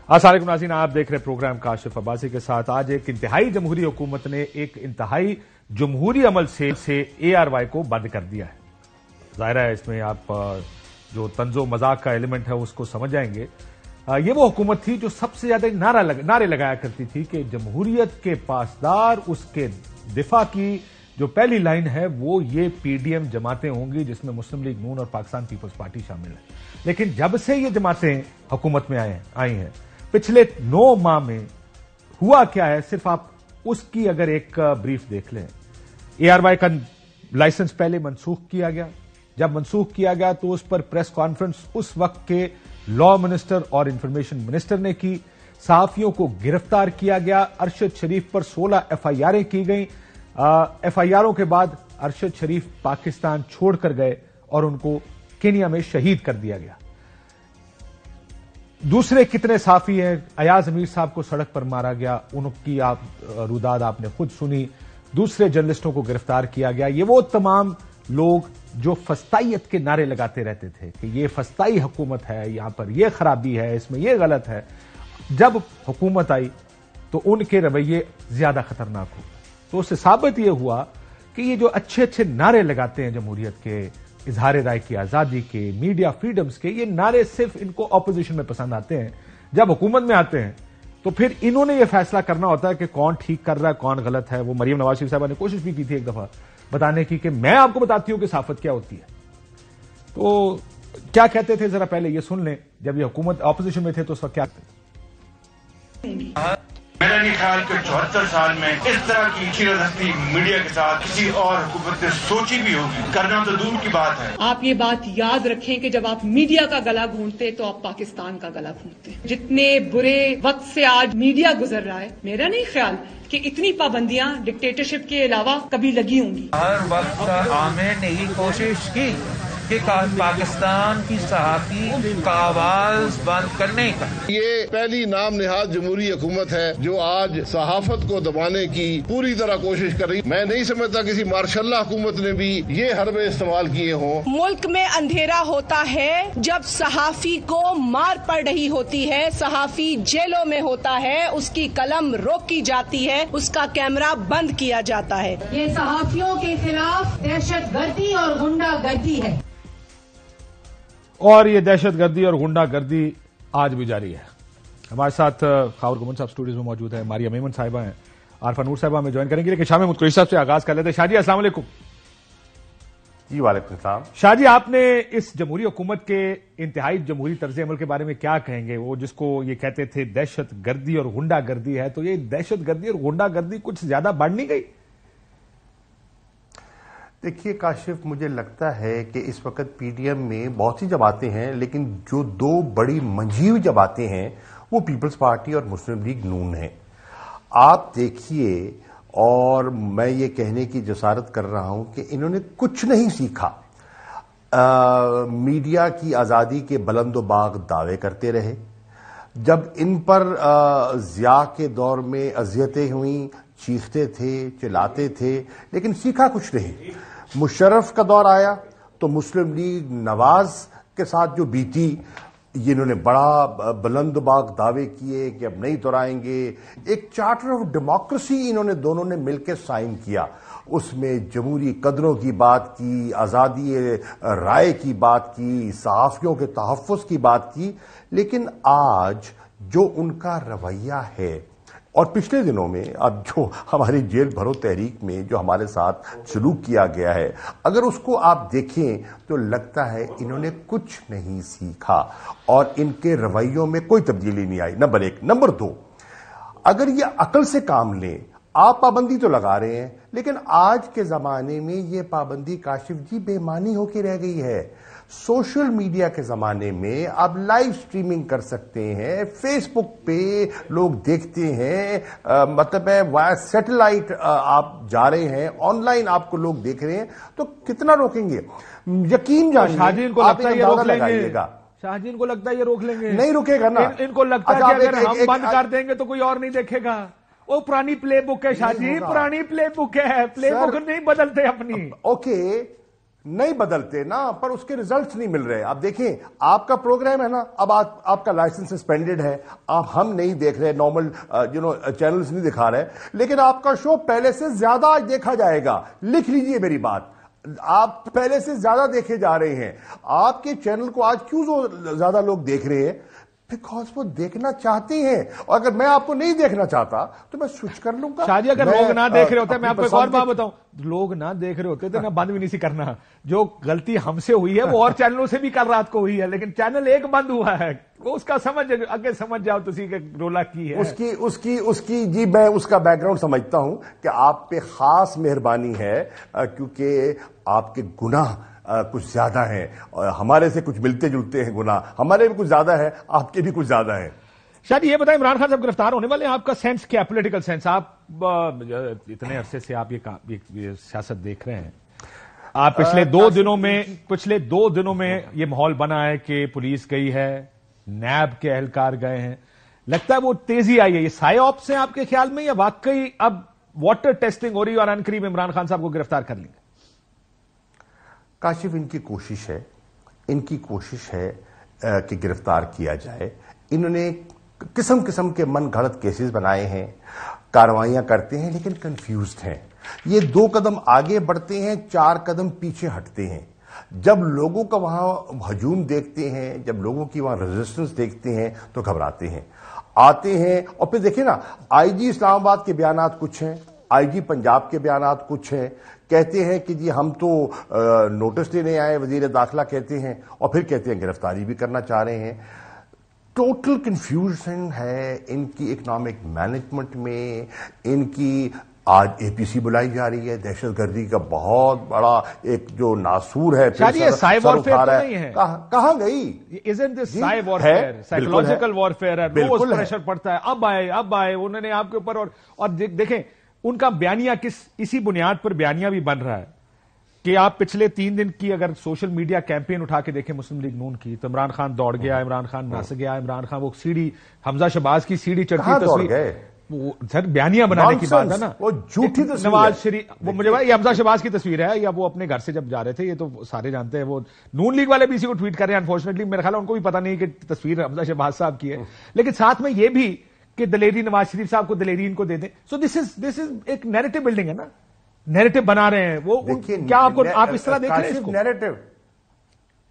السلام علیکم ناظرین، آپ دیکھ رہے پروگرام کاشف عباسی کے ساتھ۔ آج ایک انتہائی جمہوری حکومت نے ایک انتہائی جمہوری عمل سے ARY کو بند کر دیا ہے۔ ظاہر ہے اس میں آپ جو طنز و مذاق کا ایلیمنٹ ہے اس کو سمجھ جائیں گے۔ یہ وہ حکومت تھی جو سب سے زیادہ نعرے لگایا کرتی تھی کہ جمہوریت کے پاسدار، اس کے دفاع کی جو پہلی لائن ہے وہ یہ PDM جماعتیں ہوں گی، جس میں مسلم لیگ نون اور پاکستان پیپلز پارٹی شامل ہے۔ لیکن جب سے یہ جماعتیں حکومت میں آئی ہیں، پچھلے 9 ماہ میں ہوا کیا ہے، صرف آپ اس کی اگر ایک بریف دیکھ لیں۔ ARY کا لائسنس پہلے منسوخ کیا گیا۔ جب منسوخ کیا گیا تو اس پر پریس کانفرنس اس وقت کے لا منسٹر اور انفارمیشن منسٹر نے کی۔ صحافیوں کو گرفتار کیا گیا۔ ارشد شریف پر 16 FIRیں کی گئیں۔ FIRوں کے بعد ارشد شریف پاکستان چھوڑ کر گئے اور ان کو کینیا میں شہید کر دیا گیا۔ دوسرے کتنے صحافی ہیں، ایاز امیر صاحب کو سڑک پر مارا گیا، ان کی روداد آپ نے خود سنی۔ دوسرے جرنلسٹوں کو گرفتار کیا گیا۔ یہ وہ تمام لوگ جو فسطائیت کے نعرے لگاتے رہتے تھے کہ یہ فسطائی حکومت ہے، یہاں پر یہ خرابی ہے، اس میں یہ غلط ہے، جب حکومت آئی تو ان کے رویے زیادہ خطرناک ہو۔ تو اس سے ثابت یہ ہوا کہ یہ جو اچھے اچھے نعرے لگاتے ہیں جمہوریت کے، اظہار رائے کی آزادی کے، میڈیا فریڈمز کے، یہ نعرے صرف ان کو اپوزیشن میں پسند آتے ہیں۔ جب حکومت میں آتے ہیں تو پھر انہوں نے یہ فیصلہ کرنا ہوتا ہے کہ کون ٹھیک کر رہا ہے، کون غلط ہے۔ وہ مریم نواز شریف صاحبہ نے کوشش بھی کی تھی ایک دفعہ بتانے کی کہ میں آپ کو بتاتی ہوں کہ صحافت کیا ہوتی ہے۔ تو کیا کہتے تھے ذرا پہلے یہ سن لیں، جب یہ حکومت اپوزیشن میں تھے تو اس وقت کیا کہتے تھے؟ میرا نہیں خیال کہ 74 سال میں اس طرح کی چیرت ہستی میڈیا کے ساتھ کسی اور حکومت نے سوچی بھی ہوگی، کرنا تو دور کی بات ہے۔ آپ یہ بات یاد رکھیں کہ جب آپ میڈیا کا گلا گھونٹتے تو آپ پاکستان کا گلا گھونٹتے۔ جتنے برے وقت سے آج میڈیا گزر رہا ہے، میرا نہیں خیال کہ اتنی پابندیاں ڈکٹیٹرشپ کے علاوہ کبھی لگی ہوں گی۔ ہر وقت عامر نے ہی کوشش کی کہ پاکستان کی صحافی کا آواز بند کرنے کا۔ یہ پہلی نام نہاد جمہوری حکومت ہے جو آج صحافت کو دبانے کی پوری طرح کوشش کر رہی۔ میں نہیں سمجھتا کسی مارشاء اللہ حکومت نے بھی یہ حربے استعمال کیے ہوں۔ ملک میں اندھیرا ہوتا ہے جب صحافی کو مار پڑ رہی ہوتی ہے، صحافی جیلوں میں ہوتا ہے، اس کی قلم روکی جاتی ہے، اس کا کیمرہ بند کیا جاتا ہے۔ یہ صحافیوں کے خلاف دہشت گردی اور غنڈہ گردی ہے، اور یہ دہشت گردی اور غنڈہ گردی آج بھی جاری ہے۔ ہمارے ساتھ خاور گمن صاحب اسٹوڈیوز میں موجود ہیں، ماریا میمن صاحبہ ہیں، عارفہ نور صاحبہ ہمیں جوائن کریں گے، لیکن شاہ محمود قریشی صاحب سے آغاز کر لیتے ہیں۔ شاہ جی السلام علیکم۔ جی وعلیکم السلام۔ شاہ جی، آپ نے اس جمہوری حکومت کے انتہائی جمہوری طرز عمل کے بارے میں کیا کہیں گے؟ وہ جس کو یہ کہتے تھے دہشت گردی اور غنڈہ گردی ہے، تو یہ دہشت گردی اور غنڈہ گردی کچھ زیادہ بڑھ نہیں گئی؟ دیکھیے کاشف، مجھے لگتا ہے کہ اس وقت PDM میں بہت سی جماعتیں ہیں، لیکن جو 2 بڑی منجھی ہوئی جماعتیں ہیں وہ پیپلز پارٹی اور مسلم لیگ نون ہیں۔ آپ دیکھیے، اور میں یہ کہنے کی جسارت کر رہا ہوں کہ انہوں نے کچھ نہیں سیکھا۔ میڈیا کی آزادی کے بلند و باغ دعوے کرتے رہے۔ جب ان پر ضیاء کے دور میں اذیتیں ہوئیں، چیختے تھے، چلاتے تھے، لیکن سیکھا کچھ نہیں۔ مشرف کا دور آیا تو مسلم لیگ نواز کے ساتھ جو بیتی، یہ انہوں نے بڑا بلند باغ دعوے کیے کہ اب نہیں دہرائیں گے۔ ایک چارٹر آف ڈیموکریسی انہوں نے دونوں نے مل کے سائن کیا، اس میں جمہوری قدروں کی بات کی، آزادی رائے کی بات کی، صحافیوں کے تحفظ کی بات کی۔ لیکن آج جو ان کا رویہ ہے، اور پچھلے دنوں میں اب جو ہماری جیل بھرو تحریک میں جو ہمارے ساتھ سلوک کیا گیا ہے، اگر اس کو آپ دیکھیں تو لگتا ہے انہوں نے کچھ نہیں سیکھا اور ان کے رویوں میں کوئی تبدیلی نہیں آئی، نمبر 1۔ نمبر 2، اگر یہ عقل سے کام لیں، آپ پابندی تو لگا رہے ہیں، لیکن آج کے زمانے میں یہ پابندی کاشف جی بے معنی ہو کے رہ گئی ہے۔ سوشل میڈیا کے زمانے میں آپ لائیو سٹریمنگ کر سکتے ہیں، فیس بک پہ لوگ دیکھتے ہیں، مطلب ہے وائر سیٹلائٹ آپ جا رہے ہیں، آن لائن آپ کو لوگ دیکھ رہے ہیں، تو کتنا روکیں گے؟ یقین جانیے، شاہ جی ان کو لگتا ہے یہ روک لیں گے، گا شاہ جی ان کو لگتا ہے یہ روک لیں گے، نہیں رکے گا نا۔ ان کو لگتا ہے کہ اگر ہم بند کر دیں گے تو کوئی اور نہیں دیکھے گا۔ وہ پرانی پلے بک ہے شاہ جی، پرانی پلے بک ہے، پلے بک نہیں بدلتے اپنی۔ اوکے، نہیں بدلتے نا، پر اس کے ریزلٹس نہیں مل رہے. اب دیکھیں آپ کا پروگرام ہے نا، اب آپ کا لائسنس سسپینڈڈ ہے، آپ ہم نہیں دیکھ رہے، نارمل چینلز نہیں دکھا رہے، لیکن آپ کا شو پہلے سے زیادہ آج دیکھا جائے گا. لکھ لیجئے میری بات، آپ پہلے سے زیادہ دیکھے جا رہے ہیں. آپ کے چینل کو آج کیوں زیادہ لوگ دیکھ رہے ہیں؟ بیکاز وہ دیکھنا چاہتے ہیں. اور اگر میں آپ کو نہیں دیکھنا چاہتا تو میں سوئچ کر لوں گا. شاہ اگر لوگ نہ دیکھ رہے ہوتے، میں آپ کو ایک اور بات بتاؤں، لوگ نہ دیکھ رہے ہوتے تو میں بند بھی نہیں سی کرنا. جو غلطی ہم سے ہوئی ہے وہ اور چینلوں سے بھی کل رات کو ہوئی ہے، لیکن چینل ایک بند ہوا ہے، وہ اس کا سمجھ جاؤ تو رولا کی ہے اس کی جی میں اس کا بیک گراؤنڈ سمجھتا ہوں کہ آپ پہ خاص مہربانی ہے، کیونکہ آپ کے گناہ کچھ زیادہ ہیں، ہمارے سے کچھ ملتے جلتے ہیں گناہ، ہمارے بھی کچھ زیادہ ہے، آپ کے بھی کچھ زیادہ ہیں. شاید یہ بتائیں عمران خان صاحب گرفتار ہونے والے ہیں، آپ کا سینس کیا پولیٹیکل سینس؟ آپ اتنے عرصے سے آپ یہ سیاست دیکھ رہے ہیں، آپ پچھلے دو دنوں میں یہ ماحول بنا ہے کہ پولیس گئی ہے، نیب کے اہلکار گئے ہیں، لگتا ہے وہ تیزی آئی ہے، یہ سائے آپس ہیں آپ کے خیال میں، یا واقعی اب واٹر ٹیسٹنگ ہو رہی ہے اور عنقریب عمران خان صاحب کو گرفتار کر لیں گے؟ کاشف ان کی کوشش ہے کہ گرفتار کیا جائے. انہوں نے قسم کے من گھڑت کیسز بنائے ہیں، کاروائیاں کرتے ہیں، لیکن کنفیوزڈ ہیں. یہ 2 قدم آگے بڑھتے ہیں، 4 قدم پیچھے ہٹتے ہیں. جب لوگوں کا وہاں ہجوم دیکھتے ہیں، جب لوگوں کی وہاں ریزسٹنس دیکھتے ہیں تو گھبراتے ہیں، آتے ہیں. اور پھر دیکھیں نا، آئی جی اسلام آباد کے بیانات کچھ ہیں، آئی جی پنجاب کے بیانات کچھ ہیں. کہتے ہیں کہ جی ہم تو نوٹس لینے آئے، وزیر داخلہ کہتے ہیں، اور پھر کہتے ہیں گرفتاری بھی کرنا چاہ رہے ہیں. ٹوٹل کنفیوژن ہے ان کی اکنامک مینجمنٹ میں. ان کی آج اے پی سی بلائی جا رہی ہے، دہشت گردی کا بہت بڑا ایک جو ناسور ہے، کہاں گئی؟ سائیکولوجیکل وارفیئر ہے، روز پریشر پڑتا ہے، اب آئے انہوں نے آپ کے اوپر. اور دیکھیں ان کا بیانیہ اسی بنیاد پر بیانیہ بھی بن رہا ہے کہ آپ پچھلے 3 دن کی اگر سوشل میڈیا کیمپین اٹھا کے دیکھیں مسلم لیگ نون کی، تو عمران خان دوڑ گیا، عمران خان نس گیا، عمران خان وہ سیڑھی، حمزہ شہباز کی سیڑھی چڑھتی تصویر، وہ سر بیانیہ بنانے کی بات ہے نا، وہ جھوٹی تصویر، نواز شریف، وہ مجھے یہ حمزہ شہباز کی تصویر ہے، یا وہ اپنے گھر سے جب جا رہے تھے، یہ تو سارے جانتے ہیں. وہ نون لیگ والے بھی اسی کو ٹویٹ کر رہے ہیں، انفارچونیٹلی میرے خیال ان کو بھی پتا نہیں کہ تصویر حمزہ شہباز صاحب کی ہے، لیکن ساتھ میں یہ بھی کہ دلیری نواز شریف صاحب کو دلیری ان کو دے دیں. سو دس از ایک نیریٹو بلڈنگ ہے نا، نیریٹو بنا رہے ہیں وہ. کیا آپ اس طرح دیکھ رہے ہیں اس کو؟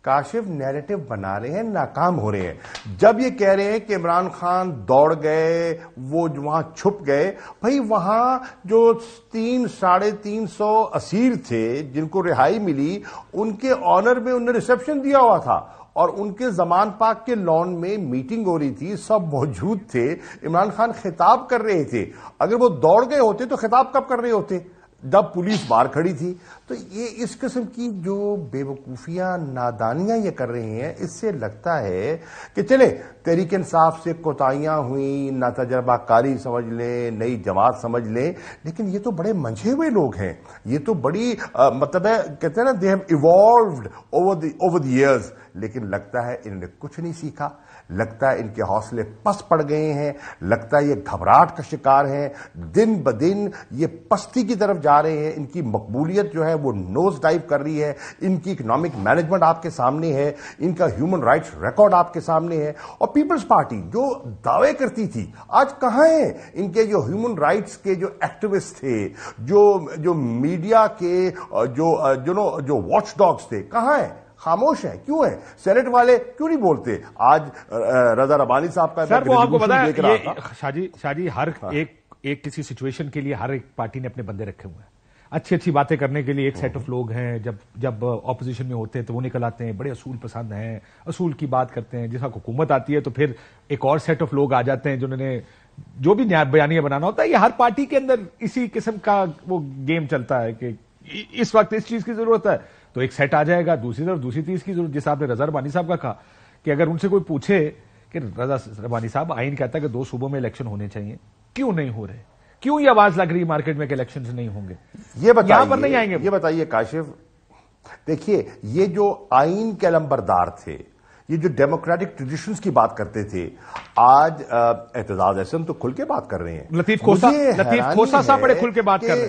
کاشف نیریٹو بنا رہے ہیں، ناکام ہو رہے ہیں. جب یہ کہہ رہے ہیں کہ عمران خان دوڑ گئے، وہ وہاں چھپ گئے، بھائی وہاں جو 300-350 اسیر تھے جن کو رہائی ملی، ان کے آنر میں انہوں نے ریسیپشن دیا ہوا تھا، اور ان کے زمان پاک کے لان میں میٹنگ ہو رہی تھی، سب موجود تھے، عمران خان خطاب کر رہے تھے. اگر وہ دوڑ گئے ہوتے تو خطاب کب کر رہے ہوتے؟ جب پولیس باہر کھڑی تھی. تو یہ اس قسم کی جو بے وقوفیاں، نادانیاں یہ کر رہے ہیں، اس سے لگتا ہے کہ چلیں تحریک انصاف سے کوتاہیاں ہوئیں، نا تجربہ کاری سمجھ لیں، نئی جماعت سمجھ لیں، لیکن یہ تو بڑے منجھے ہوئے لوگ ہیں. یہ تو بڑی مطلب ہے، کہتے ہیں نا they have evolved over the years. لیکن لگتا ہے انہوں نے کچھ نہیں سیکھا، لگتا ہے ان کے حوصلے پس پڑ گئے ہیں، لگتا ہے یہ گھبراہٹ کا شکار ہیں، دن بدن یہ پستی کی طرف جا رہے ہیں. ان کی مقبولیت جو ہے وہ نوز ڈائیو کر رہی ہے. ان کی اکنامک مینجمنٹ آپ کے سامنے ہے، ان کا ہیومن رائٹس ریکارڈ آپ کے سامنے ہے. اور پیپلز پارٹی جو دعوے کرتی تھی آج کہاں ہیں؟ ان کے جو ہیومن رائٹس کے جو ایکٹیوسٹ تھے، جو میڈیا کے جو واچ ڈاگز تھے، کہاں ہیں؟ خاموش ہیں. کیوں ہیں؟ سینٹ والے کیوں نہیں بولتے؟ آج رضا ربانی صاحب کا سر وہ آپ کو پتا ہے، شاہ جی ہر ایک کسی سچویشن کے لیے ہر ایک پارٹی نے اپنے بندے رکھے ہوئے ہیں، اچھی باتیں کرنے کے لیے ایک سیٹ آف لوگ ہیں. جب اپوزیشن میں ہوتے ہیں تو وہ نکل آتے ہیں، بڑے اصول پسند ہیں، اصول کی بات کرتے ہیں. جس وقت حکومت آتی ہے تو پھر ایک اور سیٹ آف لوگ آ جاتے ہیں جنہوں نے جو بھی بیانیہ بنانا ہوتا ہے. یہ ہر پارٹی کے اندر اسی قسم کا وہ گیم چلتا ہے کہ اس وقت اس چیز کی ضرورت ہے تو ایک سیٹ آ جائے گا، دوسری طرف دوسری چیز کی ضرورت. جس آپ نے رضا ربانی صاحب کا کہا کہ اگر ان سے کوئی پوچھے کہ رضا ربانی صاحب آئین کہتا ہے کہ 2 صوبوں میں الیکشن ہونے چاہیے، کیوں نہیں ہو رہے؟ کیوں یہ آواز لگ رہی مارکیٹ میں کہ الیکشنز نہیں ہوں گے؟ یہاں پر نہیں آئیں گے. یہ بتائیے کاشف، دیکھیے یہ جو آئین کے علمبردار تھے، یہ جو ڈیموکریٹک ٹریڈیشنز کی بات کرتے تھے، آج اعتزاز احسن تو کھل کے بات کر رہے ہیں. لطیف کھوسا صاحب بڑے کھل کے بات کر رہے ہیں.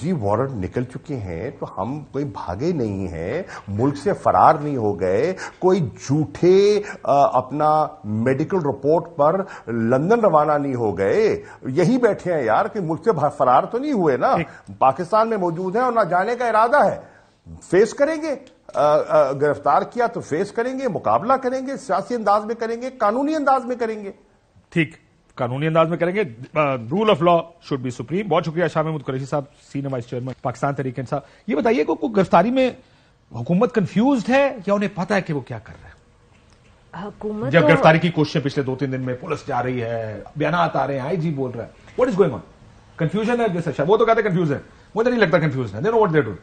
جی وارنٹ نکل چکے ہیں تو ہم کوئی بھاگے نہیں ہیں, ملک سے فرار نہیں ہو گئے, کوئی جھوٹے اپنا میڈیکل رپورٹ پر لندن روانہ نہیں ہو گئے, یہی بیٹھے ہیں یار کہ ملک سے فرار تو نہیں ہوئے نا, پاکستان میں موجود ہیں اور نہ جانے کا ارادہ ہے. فیس کریں گے, گرفتار کیا تو فیس کریں گے, مقابلہ کریں گے, سیاسی انداز میں کریں گے, قانونی انداز میں کریں گے. ٹھیک, قانونی انداز میں کریں گے. Rule of law should be supreme. بہت شکریہ شاہ محمود قریشی صاحب, senior vice chairman Pakistan Tehreek انصاف. یہ بتائیے کہ گرفتاری میں حکومت کنفیوزڈ ہے یا انہیں پتا ہے کہ وہ کیا کر رہے ہیں؟ حکومت جب گرفتاری کی کوششیں پچھلے 2-3 دن میں پولیس جا رہی ہے, بیانات آ رہے ہیں, آئی جی بول رہا ہے, what is going on? Confusion ہے جیسے وہ تو کہتے ہیں کنفیوز ہے, مجھے نہیں لگتا کنفیوز ہے. They know what they do.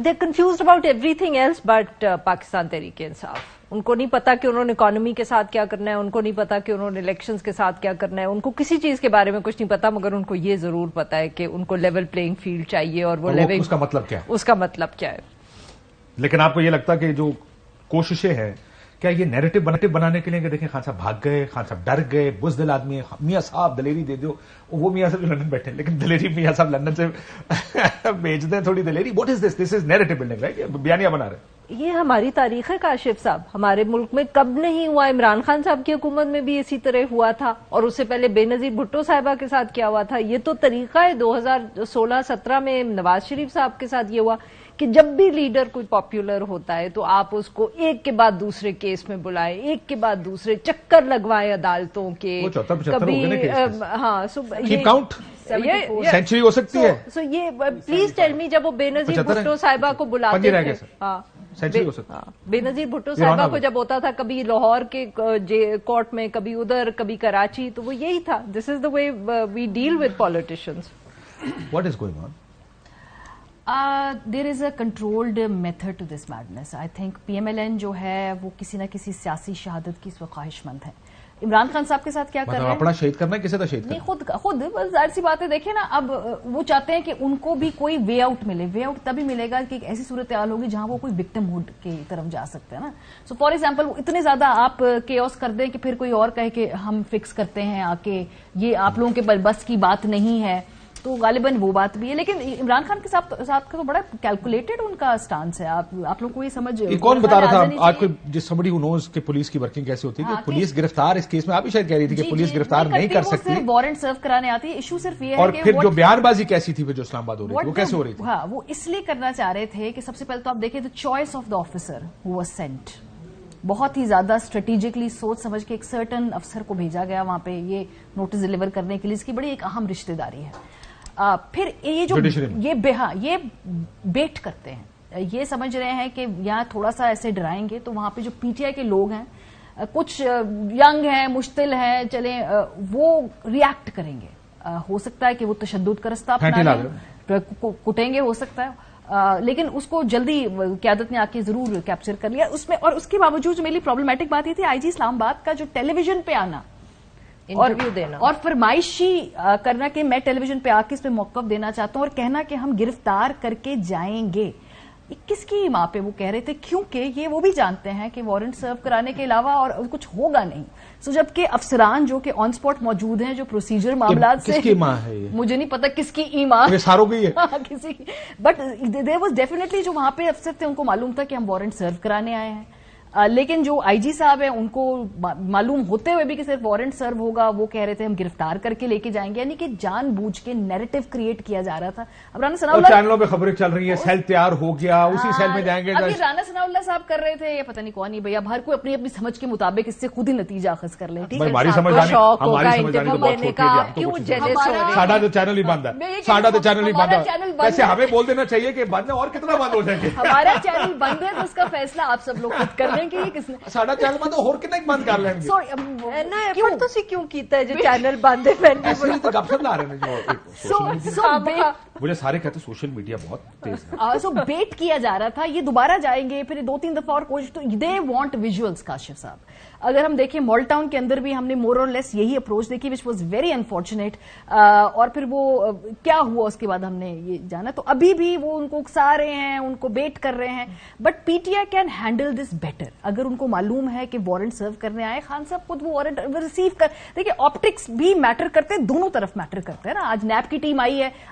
they're confused about everything else but Pakistan Tehreek Insaf. ان کو نہیں پتا کہ انہوں نے اکانومی کے ساتھ کیا کرنا ہے, ان کو نہیں پتا کہ انہوں نے الیکشنز کے ساتھ کیا کرنا ہے, ان کو کسی چیز کے بارے میں کچھ نہیں پتا, مگر ان کو یہ ضرور پتا ہے کہ ان کو لیول پلینگ فیلڈ چاہیے, اور وہ لیول, اس کا مطلب کیا ہے, اس کا مطلب کیا ہے. لیکن آپ کو یہ لگتا کہ جو کوششیں ہیں کیا یہ نیریٹو بنانے کے لیے کہ دیکھیں خان صاحب بھاگ گئے, خان صاحب ڈر گئے, بزدل آدمی ہے, میاں صاحب دلیری دے دو, وہ میاں صاحب جو لندن بیٹھے لیکن دلیری میاں صاحب لندن سے بھیج دیں تھوڑی دلیری. What is this is narrative building, right? بیانیہ بنا رہے ہیں. یہ ہماری تاریخ ہے کاشف صاحب, ہمارے ملک میں کب نہیں ہوا. عمران خان صاحب کی حکومت میں بھی اسی طرح ہوا تھا, اور اس سے پہلے بے نظیر بھٹو صاحبہ کے ساتھ کیا ہوا تھا. یہ تو طریقہ ہے. 2016-17 میں نواز شریف صاحب کے ساتھ یہ ہوا کہ جب بھی لیڈر کوئی پاپولر ہوتا ہے تو آپ اس کو ایک کے بعد دوسرے کیس میں بلائیں, ایک کے بعد دوسرے چکر لگوائیں عدالتوں کے. کبھی ہاں سینچری ہو سکتی ہے. سو یہ پلیز ٹیل می, جب وہ بے نظیر بھٹو صاحبہ کو بلاتے تھے, بے نظیر بھٹو صاحبہ کو جب ہوتا تھا کبھی لاہور کے کورٹ میں, کبھی ادھر, کبھی کراچی, تو وہ یہی تھا. This is the way we deal with politicians. What is going on? There is a controlled method to this madness. I think P M L N جو ہے وہ کسی نہ کسی سیاسی شہادت کی خواہش مند ہے. عمران خان صاحب کے ساتھ کیا کر رہے ہیں, اپنا شہید کرنا ہے, کسی کا شہید کرنا نہیں, خود ظاہر سی بات ہے. دیکھیں نا, اب وہ چاہتے ہیں کہ ان کو بھی کوئی وے آؤٹ ملے. وے آؤٹ تبھی ملے گا کہ ایک ایسی صورتحال ہوگی جہاں وہ کوئی وکٹم ہوڈ کی طرف جا سکتے ہیں نا. سو فار ایگزامپل اتنے زیادہ آپ کیوس کر دیں کہ پھر کوئی اور کہے کہ ہم فکس کرتے ہیں آ کے, یہ آپ لوگوں کے بس کی بات نہیں ہے, تو غالباً وہ بات بھی ہے. لیکن عمران خان کے ساتھ تو بڑا کیلکولیٹڈ ان کا سٹانس ہے. آپ لوگ کو یہ سمجھ, کون بتا رہا تھا آپ کو, جس somebody who knows کہ پولیس کی ورکنگ کیسے ہوتی ہے, کہ پولیس گرفتار اس کیس میں, آپ ہی شاید کہہ رہی تھی کہ پولیس گرفتار نہیں کر سکتی, صرف وارنٹ سرو کرانے آتی ہے. ایشو صرف یہ ہے اور پھر جو بیان بازی کیسی تھی جو اسلام آباد ہو رہی تھی, وہ کیسے ہو رہی تھی؟ ہاں, وہ اس لیے کرنا چاہ رہے تھے کہ سب سے پہلے تو آپ دیکھیں the choice of the officer who was sent, بہت ہی زیادہ اسٹریٹجکلی سوچ سمجھ کے ایک سرٹن افسر کو بھیجا گیا وہاں پہ یہ نوٹس ڈیلیور کرنے کے لیے. اس کی بڑی ایک اہم رشتہ داری ہے. پھر یہ جو یہ بیٹ کرتے ہیں, یہ سمجھ رہے ہیں کہ یہاں تھوڑا سا ایسے ڈرائیں گے تو وہاں پہ جو پی ٹی آئی کے لوگ ہیں, کچھ ینگ ہیں, مشتل ہیں, چلیں وہ ریئیکٹ کریں گے. ہو سکتا ہے کہ وہ تشدد کا رستہ اپنائیں, کٹیں گے, ہو سکتا ہے, لیکن اس کو جلدی قیادت نے آ کے ضرور کیپچر کر لیا اس میں. اور اس کے باوجود جو میری پرابلمٹک بات یہ تھی, آئی جی اسلام آباد کا جو ٹیلی ویژن پہ آنا اور فرمائشی کرنا کہ میں ٹیلی ویژن پہ آ کے اس پہ موقف دینا چاہتا ہوں, اور کہنا کہ ہم گرفتار کر کے جائیں گے, کس کی ماں پہ وہ کہہ رہے تھے, کیونکہ یہ وہ بھی جانتے ہیں کہ وارنٹ سرو کرانے کے علاوہ اور کچھ ہوگا نہیں. سو جبکہ افسران جو کہ آن سپاٹ موجود ہیں, جو پروسیجر معاملات سے, کس کی ماں ہے یہ مجھے نہیں پتا کس کی ایمان ساروں کی ہے کسی, بٹ دیر واز ڈیفینیٹلی جو وہاں پہ افسر تھے ان کو معلوم تھا کہ ہم وارنٹ سرو کرانے آئے ہیں. لیکن جو آئی جی صاحب ہیں ان کو معلوم ہوتے ہوئے بھی کہ صرف وارنٹ سرو ہوگا, وہ کہہ رہے تھے ہم گرفتار کر کے لے کے جائیں گے. یعنی کہ جان بوجھ کے نیریٹو کریٹ کیا جا رہا تھا. اب رانا ثناء اللہ چینلوں پہ خبریں چل رہی ہیں, سیل تیار ہو گیا, اسی سیل میں جائیں گے. ابھی رانا ثناء اللہ صاحب کر رہے تھے, یہ پتہ نہیں کون, نہیں بھیا, ہر کوئی اپنی اپنی سمجھ کے مطابق اس سے خود ہی نتیجہ اخذ کر لے. ٹھیک ہے, شوق ہوگا انتخاب لینے کا, کیوں جیلس ہو رہے ہیں. ساڈا تو چینل ہی بند ہے, ساڈا تو چینل ہی بند ہے. ویسے ہمیں بول دینا چاہیے کہ بند ہے, اور کتنا بند ہو جائیں گے. ہمارا چینل بند ہے تو اس کا فیصلہ آپ سب لوگ خود کر لیں کہ یہ کس نے. ساڈا چینل بند ہو, اور کتنا بند کر لیں گے. کیوں کیتا ہے جو چینل بند ہے, گپ شپ لا رہے ہیں. مجھے سارے کہتے سوشل میڈیا بہت تیز ہے. سو بیٹ کیا جا رہا تھا, یہ دوبارہ جائیں گے, پھر 2-3 دفعہ اور کوشش. تو دے وانٹ ویژولز. کاشف صاحب, اگر ہم دیکھیں مال ٹاؤن کے اندر بھی ہم نے مور اور لیس یہی اپروچ دیکھی, وچ واز ویری انفارچونیٹ. اور پھر وہ کیا ہوا اس کے بعد ہم نے یہ جانا. تو ابھی بھی وہ ان کو اکسا رہے ہیں, ان کو بیٹ کر رہے ہیں, but P T I can handle this better. اگر ان کو معلوم ہے کہ وارنٹ سرو کرنے آئے, خان صاحب خود وہ وارنٹ ریسیو کر. دیکھیں آپٹکس بھی میٹر کرتے ہیں, دونوں طرف میٹر کرتے ہیں نا. آج نیب کی ٹیم آئی ہے,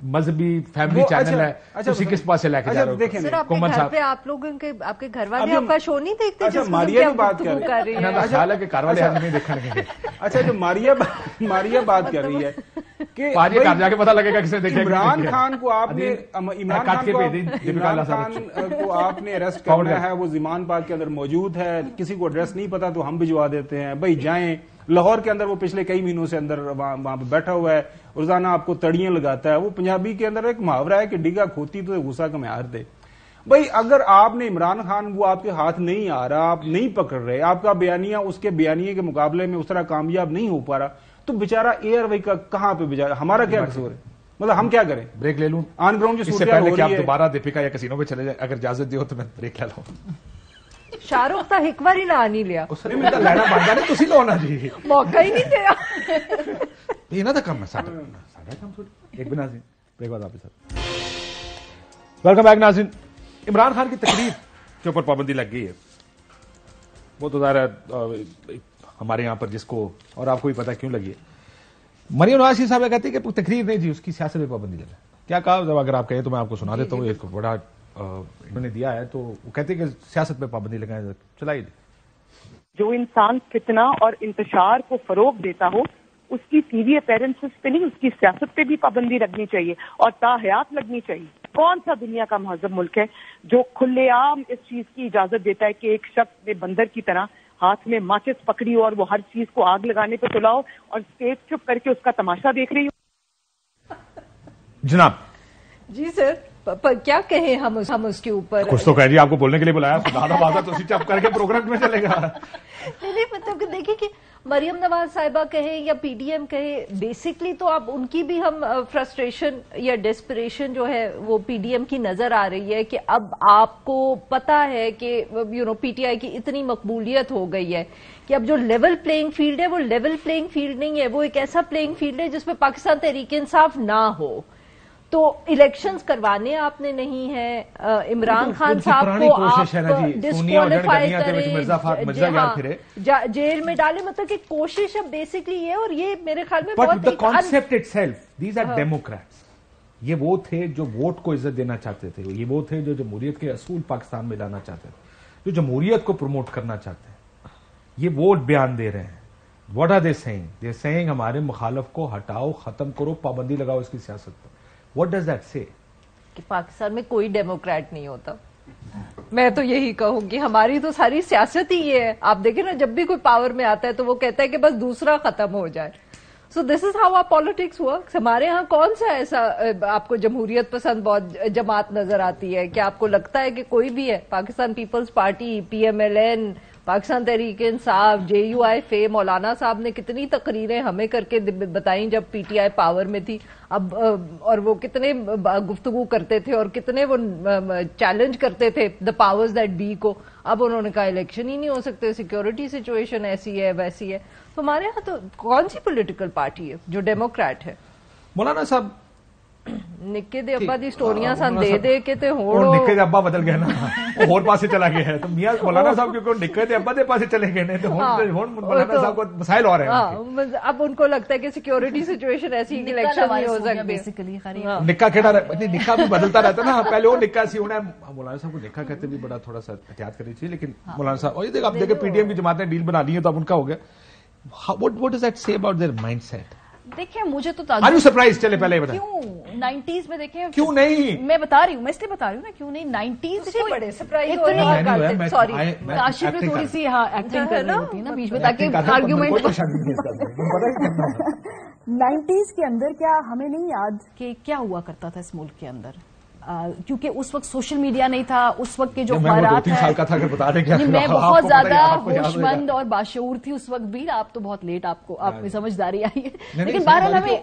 مذہبی فیملی چینل ہے, اسی کس پاس سے لے کے جا رہے ہو؟ دیکھیں سر آپ کے گھر پہ آپ لوگوں کے آپ کے گھر والے آپ کا شو نہیں دیکھتے جس ماریا بات کر رہی ہے؟ خیال ہے کہ گھر والے نہیں دیکھنے گے. اچھا جو ماریا بات کر رہی ہے کہ جا کے پتا لگے گا کسے دیکھے. عمران خان کو آپ نے اریسٹ کرنا ہے, وہ زمان پارک کے اندر موجود ہے, کسی کو ایڈریس نہیں پتا تو ہم بھجوا دیتے ہیں, بھائی جائیں. لاہور کے اندر وہ پچھلے کئی مہینوں سے اندر وہاں پہ بیٹھا ہوا ہے, روزانہ آپ کو تڑیاں لگاتا ہے. وہ پنجابی کے اندر ایک محاورہ ہے کہ ڈگا کھوتی تو غصہ کا معیار دے. بھائی اگر آپ نے عمران خان وہ آپ کے ہاتھ نہیں آ رہا, آپ نہیں پکڑ رہے, آپ کا بیانیہ اس کے بیانیے کے مقابلے میں اس طرح کامیاب نہیں ہو پا رہا, تو بیچارہ اے آر وائی کا کہاں پہ بیچارہ, ہمارا کیا قصور ہے؟ مطلب ہم کیا کریں؟ بریک لے لوں آن گراؤنڈ جو اس سے پہلے کہ آپ دوبارہ دیپیکا یا کسینو پہ چلے جائیں, اگر اجازت دیو تو میں بریک لے لوں. شاہ رخ تھا ایک بار ہی نہ نہیں لیا, لینا بنتا نہیں, تسی لو نا جی, موقع ہی نہیں دیا. یہ نہ تھا کم ہے ساڑھا کم تھوڑی. ایک بھی ناظرین بریک بعد آپ کے ساتھ ویلکم بیک. ناظرین, عمران خان کی تقریر کے اوپر پابندی لگ گئی ہے. وہ تو ظاہر ہے ہمارے یہاں پر جس کو, اور آپ کو بھی پتا کیوں لگی ہے. مریم نواز شریف صاحب کہتی ہے کہ تقریر نہیں جی, اس کی سیاست پہ پابندی لگا. کیا کہا جب اگر آپ کہیں تو میں آپ کو سنا دیتا ہوں. ایک بڑا انہوں نے دیا ہے, تو وہ کہتے ہیں کہ سیاست پہ پابندی لگائیں, چلائیے. جو انسان فتنہ اور انتشار کو فروغ دیتا ہو اس کی ٹی وی اپیرنسز پہ نہیں, اس کی سیاست پہ بھی پابندی لگنی چاہیے اور تاحیات لگنی چاہیے. کون سا دنیا کا مہذب ملک ہے جو کھلے عام اس چیز کی اجازت دیتا ہے کہ ایک شخص نے بندر کی طرح ہاتھ میں ماچس پکڑی اور وہ ہر چیز کو آگ لگانے پہ تلاؤ اور اسٹیج چپ کر کے اس کا تماشا دیکھ رہی ہو؟ جناب جی سر, کیا کہیں ہم اس کے اوپر. کچھ تو کہہ جی, آپ کو بولنے کے لیے بلایا, خدا بازا تو اسی چپ کر کے پروگرام میں چلے گا. نہیں مطلب کہ دیکھیں کہ مریم نواز صاحبہ کہیں یا پی ڈی ایم کہے, بیسکلی تو اب ان کی بھی ہم فرسٹریشن یا ڈیسپریشن جو ہے وہ پی ڈی ایم کی نظر آ رہی ہے کہ اب آپ کو پتا ہے کہ پی ٹی آئی کی اتنی مقبولیت ہو گئی ہے کہ اب جو لیول پلینگ فیلڈ ہے وہ لیول پلینگ فیلڈ نہیں ہے, وہ ایک ایسا پلینگ فیلڈ ہے جس پہ پاکستان تحریک انصاف نہ ہو. تو الیکشنز کروانے آپ نے نہیں ہے, عمران خان صاحب کو آپ ڈسکوالیفائی کریں, جیل میں ڈالیں, مطلب کہ کوشش اب بیسکلی یہ, اور یہ میرے خیال میں بہت concept itself, these are democrats. یہ وہ تھے جو ووٹ کو عزت دینا چاہتے تھے, یہ وہ تھے جو جمہوریت کے اصول پاکستان میں لانا چاہتے تھے, جو جمہوریت کو پروموٹ کرنا چاہتے ہیں. یہ ووٹ بیان دے رہے ہیں. What are they saying? They saying ہمارے مخالف کو ہٹاؤ, ختم کرو, پابندی لگاؤ اس کی سیاست پر. What does that say? کہ پاکستان میں کوئی ڈیموکریٹ نہیں ہوتا. میں تو یہی کہوں گی, ہماری تو ساری سیاست ہی یہ ہے. آپ دیکھیں نا, جب بھی کوئی پاور میں آتا ہے تو وہ کہتا ہے کہ بس دوسرا ختم ہو جائے. So this is how our politics works. ہمارے ہاں کون سا ایسا آپ کو جمہوریت پسند بہت جماعت نظر آتی ہے کہ آپ کو لگتا ہے کہ کوئی بھی ہے؟ Pakistan Peoples Party, P M L N, Pakistan Tehreek Insaf, J you آئی فے, مولانا صاحب نے کتنی تقریریں ہمیں کر کے بتائیں جب پی ٹی آئی پاور میں تھی. اب اور وہ کتنے گفتگو کرتے تھے اور کتنے وہ چیلنج کرتے تھے دا پاورز دیٹ بی کو. اب انہوں نے کہا الیکشن ہی نہیں ہو سکتے, سیکیورٹی سچویشن ایسی ہے ویسی ہے. تو ہمارے یہاں تو کون سی پولیٹیکل پارٹی ہے جو ڈیموکریٹ ہے؟ مولانا صاحب نکے دے ابا دی سٹوریاں سن دے دے کے تے ہون نکے دے ابا بدل گیا نا, وہ اور پاسے چلا گیا ہے. تو میاں مولانا صاحب کیونکہ نکے دے ابا دے پاسے چلے گئے نے, تو ہون مولانا صاحب کو مسائل ہو رہے ہیں. اب ان کو لگتا ہے کہ سیکیورٹی سچویشن ایسی کہ الیکشن نہیں ہو سکتے. بیسیکلی نکا کھڑا نکا بھی بدلتا رہتا نا, پہلے وہ نکا سی ہونا. مولانا صاحب کو نکا کہتے بھی بڑا تھوڑا سا احتیاط کرنی چاہیے. لیکن مولانا صاحب, اور یہ دیکھ آپ دیکھیں پی ڈی ایم کی جماعت نے ڈیل بنا لی ہے تو اب ان کا ہو گیا. What does that say about their mindset? دیکھیں مجھے تو Are you surprised? چلے پہلے بتائیں کیوں 90s میں دیکھیں کیوں نہیں, میں بتا رہی ہوں, میں اس لیے بتا رہی ہوں نا کیوں نہیں. 90s سے بڑے سرپرائز, سوری کاشف پہ تھوڑی سی ایکٹنگ کرنی ہوتی ہے نا بیچ میں تاکہ آرگیومنٹ. 90s کے اندر کیا ہمیں نہیں یاد کہ کیا ہوا کرتا تھا اس ملک کے اندر, کیونکہ اس وقت سوشل میڈیا نہیں تھا, اس وقت کے جو اخبارات ہیں, میں بہت زیادہ ہوش مند اور باشعور تھی اس وقت بھی. آپ تو بہت لیٹ, آپ میں سمجھداری آئی ہے. لیکن بہرحال ہمیں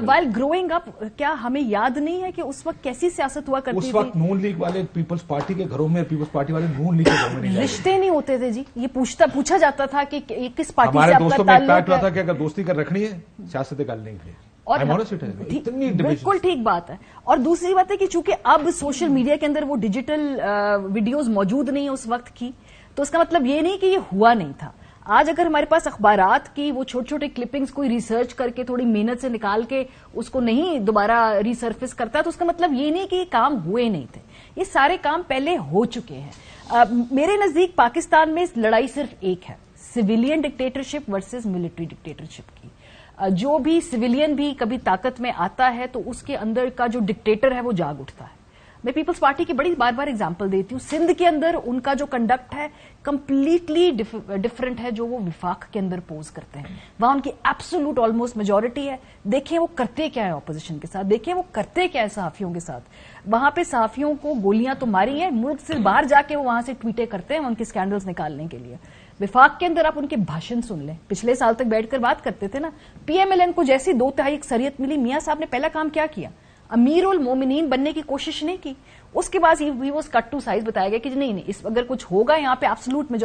وائل گروئنگ اپ کیا ہمیں یاد نہیں ہے کہ اس وقت کیسی سیاست ہوا کرتی تھی؟ اس وقت نون لیگ والے پیپلز پارٹی کے گھروں میں, پیپلز پارٹی والے نون لیگ کے گھروں میں رشتے نہیں ہوتے تھے جی. یہ پوچھا جاتا تھا کہ کس پارٹی سے آپ کا تعلق ہے. کہ اگر دوستی کر رکھنی ہے سیاست گل نہیں ہے. اور بالکل ٹھیک بات ہے. اور دوسری بات ہے کہ چونکہ اب سوشل میڈیا کے اندر وہ ڈیجیٹل ویڈیوز موجود نہیں اس وقت کی, تو اس کا مطلب یہ نہیں کہ یہ ہوا نہیں تھا. آج اگر ہمارے پاس اخبارات کی وہ چھوٹے چھوٹے کلپنگز کوئی ریسرچ کر کے تھوڑی محنت سے نکال کے اس کو نہیں دوبارہ ریسرفیس کرتا تو اس کا مطلب یہ نہیں کہ یہ کام ہوئے نہیں تھے. یہ سارے کام پہلے ہو چکے ہیں. میرے نزدیک پاکستان میں لڑائی صرف ایک ہے, civilian dictatorship versus military dictatorship کی. جو بھی سویلین بھی کبھی طاقت میں آتا ہے تو اس کے اندر کا جو ڈکٹیٹر ہے وہ جاگ اٹھتا ہے. میں پیپلز پارٹی کی بڑی بار بار اگزامپل دیتی ہوں. سندھ کے اندر ان کا جو کنڈکٹ ہے کمپلیٹلی ڈفرنٹ ہے جو وہ وفاق کے اندر پوز کرتے ہیں. وہاں ان کی ایبسولوٹ آلموسٹ میجورٹی ہے. دیکھیں وہ کرتے کیا ہے اپوزیشن کے ساتھ, دیکھیں وہ کرتے کیا ہے صحافیوں کے ساتھ. وہاں پہ صحافیوں کو گولیاں تو ماری ہیں, ملک سے باہر جا کے وہ وہاں سے ٹویٹیں کرتے ہیں ان کے اسکینڈلز نکالنے کے لیے. وفاق کے اندر آپ ان کے بھاشن سن لیں, پچھلے سال تک بیٹھ کر بات کرتے تھے نا. پی ایم ایل این کو جیسی 2/3 اکثریت ملی, میاں صاحب نے پہلا کام کیا کیا, امیر المومنین بننے کی کوشش نہیں کی. اس کے بعد ہی واز کٹ ٹو سائز بتایا گیا کہ نہیں اگر کچھ ہوگا یہاں پہ ایبسولوٹ میں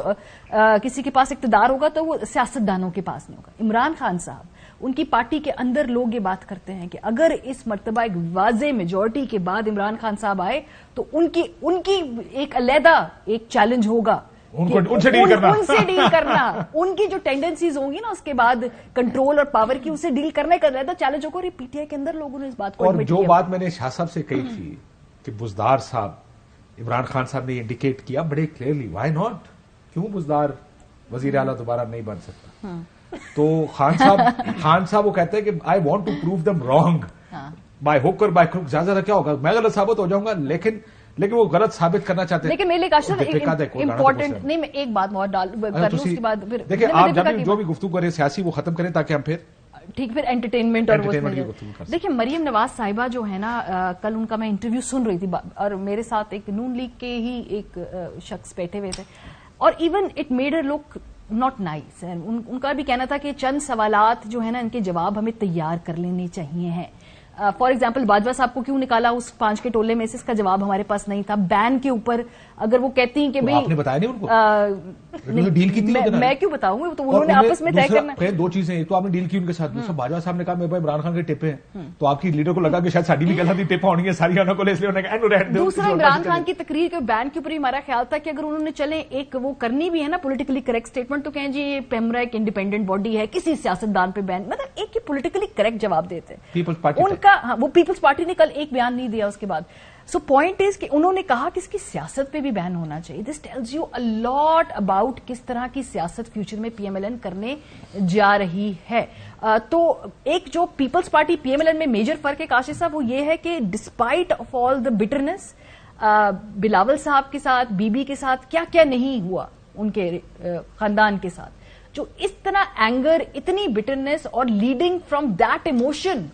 کسی کے پاس اقتدار ہوگا تو وہ سیاستدانوں کے پاس نہیں ہوگا. عمران خان صاحب ان کی پارٹی کے اندر لوگ یہ بات کرتے ہیں کہ اگر اس مرتبہ ایک واضح میجورٹی کے بعد عمران خان صاحب آئے تو ان کی ایک علیحدہ ایک چیلنج ہوگا ان سے ڈیل کرنا. ان کی جو ٹینڈنسیز ہوں گی نا اس کے بعد کنٹرول اور پاور کی, اسے ڈیل کرنے کا علیحدہ چیلنج ہوگا. اور پی ٹی آئی کے اندر لوگوں نے اس بات کو اور جو بات میں نے شاہ صاحب سے کہی تھی کہ بزدار صاحب عمران خان صاحب نے انڈیکیٹ کیا بڑے کلیئرلی, وائی ناٹ, کیوں بزدار وزیر اعلیٰ دوبارہ نہیں بن سکتا. تو خان صاحب وہ کہتے ہیں کہ I want to prove them wrong by hook اور بائی کروک. زیادہ کیا ہوگا, میں غلط ثابت ہو جاؤں گا, لیکن وہ غلط ثابت کرنا چاہتے ہیں. لیکن میرے لیے امپورٹنٹ نہیں, میں ایک بات اور ڈال کر لوں اس کے بعد پھر دیکھیں آپ جب جو بھی گفتگو کریں سیاسی وہ ختم کریں تاکہ ہم پھر انٹرٹینمنٹ اور دیکھیں مریم نواز صاحبہ جو ہے نا, کل ان کا میں انٹرویو سن رہی تھی اور میرے ساتھ ایک نون لیگ کے ہی ایک شخص بیٹھے ہوئے تھے اور even it made a look not nice. ان کا بھی کہنا تھا کہ چند سوالات جو ہے نا ان کے جواب ہمیں تیار کر لینے چاہیے ہیں. فار ایگزامپل باجوہ صاحب کو کیوں نکالا اس 5 کے ٹولے میں سے, اس کا جواب ہمارے پاس نہیں تھا. بین کے اوپر اگر وہ کہتی ہیں کہ آپ نے بتایا نہیں ان کو ڈیل کی تھی, میں کیوں بتاؤں گا, تو انہوں نے آپس میں طے کرنا. دو چیزیں, ایک تو آپ نے ڈیل کی ان کے ساتھ, دوسرا باجوہ صاحب نے کہا میرے بھائی عمران خان کے ٹپے ہیں تو آپ کی لیڈر کو لگا کہ شاید ساڈی بھی غلطی ٹپ ہونی ہے ساری انہوں کو, اس لیے دوسرا عمران خان کی تقریر کے بین کے اوپر ہی ہمارا خیال تھا کہ اگر انہوں نے چلے ایک وہ کرنی بھی ہے نا پولیٹیکلی کریکٹ اسٹیٹمنٹ تو کہیں جی یہ پیمرا ایک انڈیپینڈنٹ باڈی ہے, کسی سیاستدان پہ بین, مطلب ایک ہی پولیٹیکلی کریکٹ جواب دیتے ان کا. وہ پیپلز پارٹی نے کل ایک بیان نہیں دیا اس کے بعد. سو پوائنٹ از کہ انہوں نے کہا کہ اس کی سیاست پہ بھی بین ہونا چاہیے. This tells you a lot about کس طرح کی سیاست فیوچر میں پی ایم ایل این کرنے جا رہی ہے. تو ایک جو Peoples Party P M L N میں میجر فرق ہے کاشف صاحب وہ یہ ہے کہ despite of all the bitterness, Bilawal sahab کے ساتھ بی بی کے ساتھ کیا کیا نہیں ہوا ان کے خاندان کے ساتھ, جو اس طرح اینگر, اتنی بٹرنس اور leading from that emotion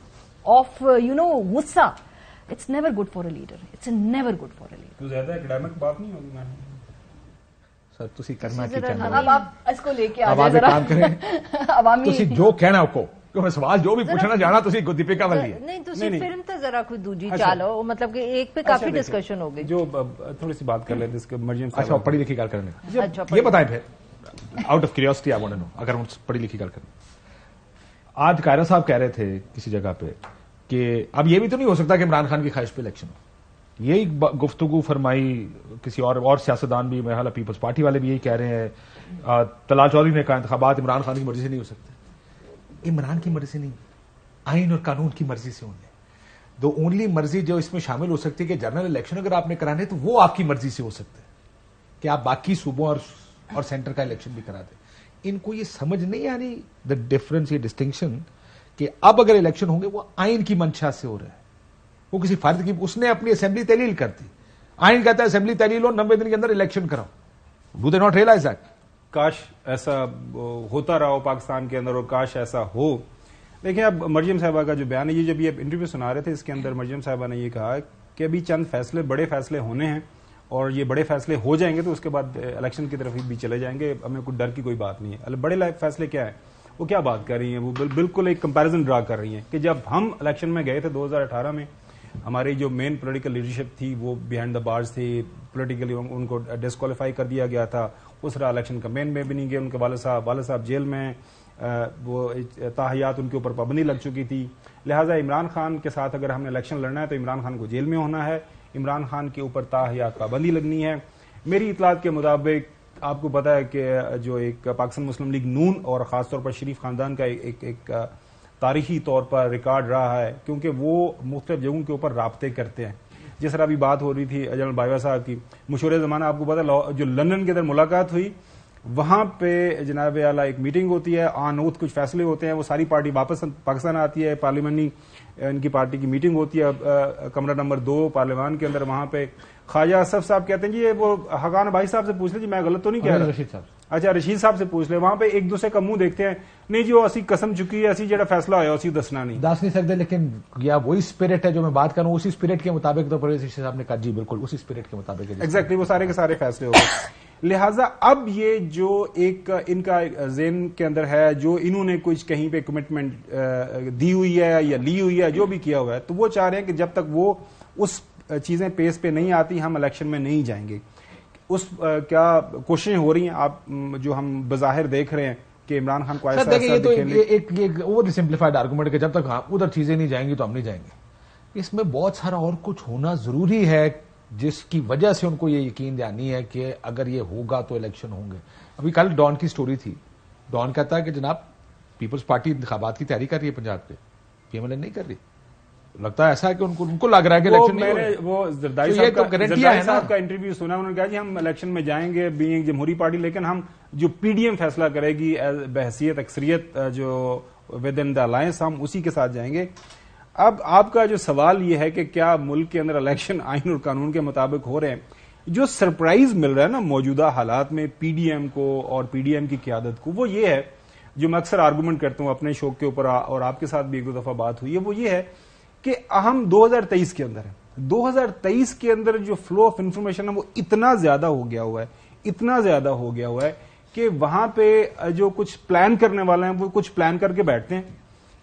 of غصہ, it's never good for a leader, it's never good for a leader. تو زیادہ اکیڈمک بات نہیں ہوگی. میں سر تسی کرنا کی چاہتے اب آپ اس کو لے کے آ جائیں کام کریں عوامی تسی جو کہنا آپ کو کہ میں سوال جو بھی پوچھنا جانا تسی دیپیکا والی ہے. نہیں تسی فلم تے ذرا کوئی دوجی چالو, مطلب کہ ایک پہ کافی ڈسکشن ہو گئی. جو تھوڑی سی بات کر لیتے اس کے مرجم صاحب. اچھا پڑھی لکھی گل کرنے, یہ بتائیں پھر out of curiosity I want to know, اگر ہم پڑھی لکھی گل کریں. آج قائرہ صاحب کہہ رہے تھے کسی جگہ پہ کہ اب یہ بھی تو نہیں ہو سکتا کہ عمران خان کی خواہش پہ الیکشن ہو. یہی گفتگو فرمائی کسی اور سیاستدان بھی, میرا خیال ہے پیپلز پارٹی والے بھی یہی کہہ رہے ہیں. طلال چودھری نے کہا انتخابات عمران خان کی مرضی سے نہیں ہو سکتے. عمران کی مرضی سے نہیں, آئین اور قانون کی مرضی سے ہونے. دو اونلی مرضی جو اس میں شامل ہو سکتی ہے کہ جنرل الیکشن اگر آپ نے کرانے تو وہ آپ کی مرضی سے ہو سکتے ہیں کہ آپ باقی صوبوں اور سینٹر کا الیکشن بھی کرا دیں. ان کو یہ سمجھ نہیں آ رہی دا ڈفرنس, یہ ڈسٹنکشن کہ اب اگر الیکشن ہوں گے وہ آئین کی منشا سے ہو رہا ہے, وہ کسی فرد کی, اس نے اپنی اسمبلی تحلیل کر دی. آئین کہتا ہے اسمبلی تحلیل ہو 90 دن کے اندر الیکشن کراؤ. Do they not realize that? کاش ایسا ہوتا رہا ہو پاکستان کے اندر, اور کاش ایسا ہو. دیکھیں اب مریم صاحبہ کا جو بیان ہے, یہ جب یہ انٹرویو سنا رہے تھے اس کے اندر مریم صاحبہ نے یہ کہا کہ ابھی چند فیصلے, بڑے فیصلے ہونے ہیں اور یہ بڑے فیصلے ہو جائیں گے تو اس کے بعد الیکشن کی طرف بھی چلے جائیں گے, ہمیں کوئی ڈر کی کوئی بات نہیں ہے. بڑے فیصلے کیا ہیں, وہ کیا بات کر رہی ہیں, وہ بالکل ایک کمپیرزن ڈرا کر رہی ہیں کہ جب ہم الیکشن میں گئے تھے 2018 میں, ہماری جو مین پولیٹیکل لیڈرشپ تھی وہ بیہائنڈ دا بارز تھی, پولیٹیکلی ان کو ڈسکوالیفائی کر دیا گیا تھا. اس طرح الیکشن کمپین میں بھی نہیں گئے. ان کے والد صاحب جیل میں, وہ تاحیات ان کے اوپر پابندی لگ چکی تھی. لہٰذا عمران خان کے ساتھ اگر ہم نے الیکشن لڑنا ہے تو عمران خان کو جیل میں ہونا ہے, عمران خان کے اوپر تاحیات پابندی لگنی ہے. میری اطلاعات کے مطابق آپ کو پتا ہے کہ جو ایک پاکستان مسلم لیگ نون اور خاص طور پر شریف خاندان کا ایک تاریخی طور پر ریکارڈ رہا ہے، کیونکہ وہ مختلف جگہوں کے اوپر رابطے کرتے ہیں. جس طرح ابھی بات ہو رہی تھی جنرل باجوہ صاحب کی، مشہور زمانہ آپ کو پتا جو لندن کے اندر ملاقات ہوئی، وہاں پہ جناب اعلیٰ ایک میٹنگ ہوتی ہے، آن اوتھ کچھ فیصلے ہوتے ہیں، وہ ساری پارٹی واپس پاکستان آتی ہے، پارلیمنٹری ان کی پارٹی کی میٹنگ ہوتی ہے کمرہ نمبر 2 پارلیمان کے اندر. وہاں پہ خواجہ اسف صاحب کہتے ہیں جی وہ حقان بھائی صاحب سے پوچھ لیں جی میں غلط تو نہیں کہہ رہا. رشید صاحب اچھا رشید صاحب سے پوچھ لیں. وہاں پہ ایک دوسرے کا منہ دیکھتے ہیں، نہیں جی وہ اسی قسم چکی ہے، اسی جڑا فیصلہ ہوا اسی دسنا نہیں دس نہیں سکتے. لیکن یا وہی اسپرٹ ہے جو میں بات کروں، اسی اسپرٹ کے مطابق تو پرویز رشید صاحب نے کہا جی بالکل اسی اسپرٹ کے مطابق ایگزیکٹلی وہ سارے کے سارے فیصلے ہو گئے. لہٰذا اب یہ جو ایک ان کا ذہن کے اندر ہے، جو انہوں نے کچھ کہیں پہ کمٹمنٹ دی ہوئی ہے یا لی ہوئی ہے، جو بھی کیا ہوا ہے، تو وہ چاہ رہے ہیں کہ جب تک وہ اس چیزیں پیس پہ نہیں آتی ہم الیکشن میں نہیں جائیں گے. اس کیا کوششیں ہو رہی ہیں آپ جو ہم بظاہر دیکھ رہے ہیں کہ عمران خان کو ایک اوور سمپلیفائڈ آرگومنٹ کہ جب تک ادھر چیزیں نہیں جائیں گی تو ہم نہیں جائیں گے. اس میں بہت سارا اور کچھ ہونا ضروری ہے جس کی وجہ سے ان کو یہ یقین دہانی ہے کہ اگر یہ ہوگا تو الیکشن ہوں گے. ابھی کل ڈان کی سٹوری تھی، ڈان کہتا ہے کہ جناب پیپلز پارٹی انتخابات کی تیاری کر رہی ہے پنجاب پہ، پی ایم ایل این نہیں کر رہی. لگتا ہے ایسا ہے کہ ان کو لگ رہا ہے کہ الیکشن میں نے وہ زرداری صاحب کا انٹرویو سنا، انہوں نے کہا جی ہم الیکشن میں جائیں گے بینگ جمہوری پارٹی، لیکن ہم جو پی ڈی ایم فیصلہ کرے گی بحیثیت اکثریت جو ود ان دا الائنس ہم اسی کے ساتھ جائیں گے. اب آپ کا جو سوال یہ ہے کہ کیا ملک کے اندر الیکشن آئین اور قانون کے مطابق ہو رہے ہیں؟ جو سرپرائز مل رہا ہے نا موجودہ حالات میں پی ڈی ایم کو اور پی ڈی ایم کی قیادت کو، وہ یہ ہے جو میں اکثر آرگومنٹ کرتا ہوں اپنے شو کے اوپر اور آپ کے ساتھ بھی ایک دو دفعہ بات ہوئی ہے، وہ یہ ہے کہ ہم 2023 کے اندر ہیں. 2023 کے اندر جو فلو آف انفارمیشن ہے وہ اتنا زیادہ ہو گیا ہوا ہے کہ وہاں پہ جو کچھ پلان کرنے والے ہیں وہ کچھ پلان کر کے بیٹھتے ہیں،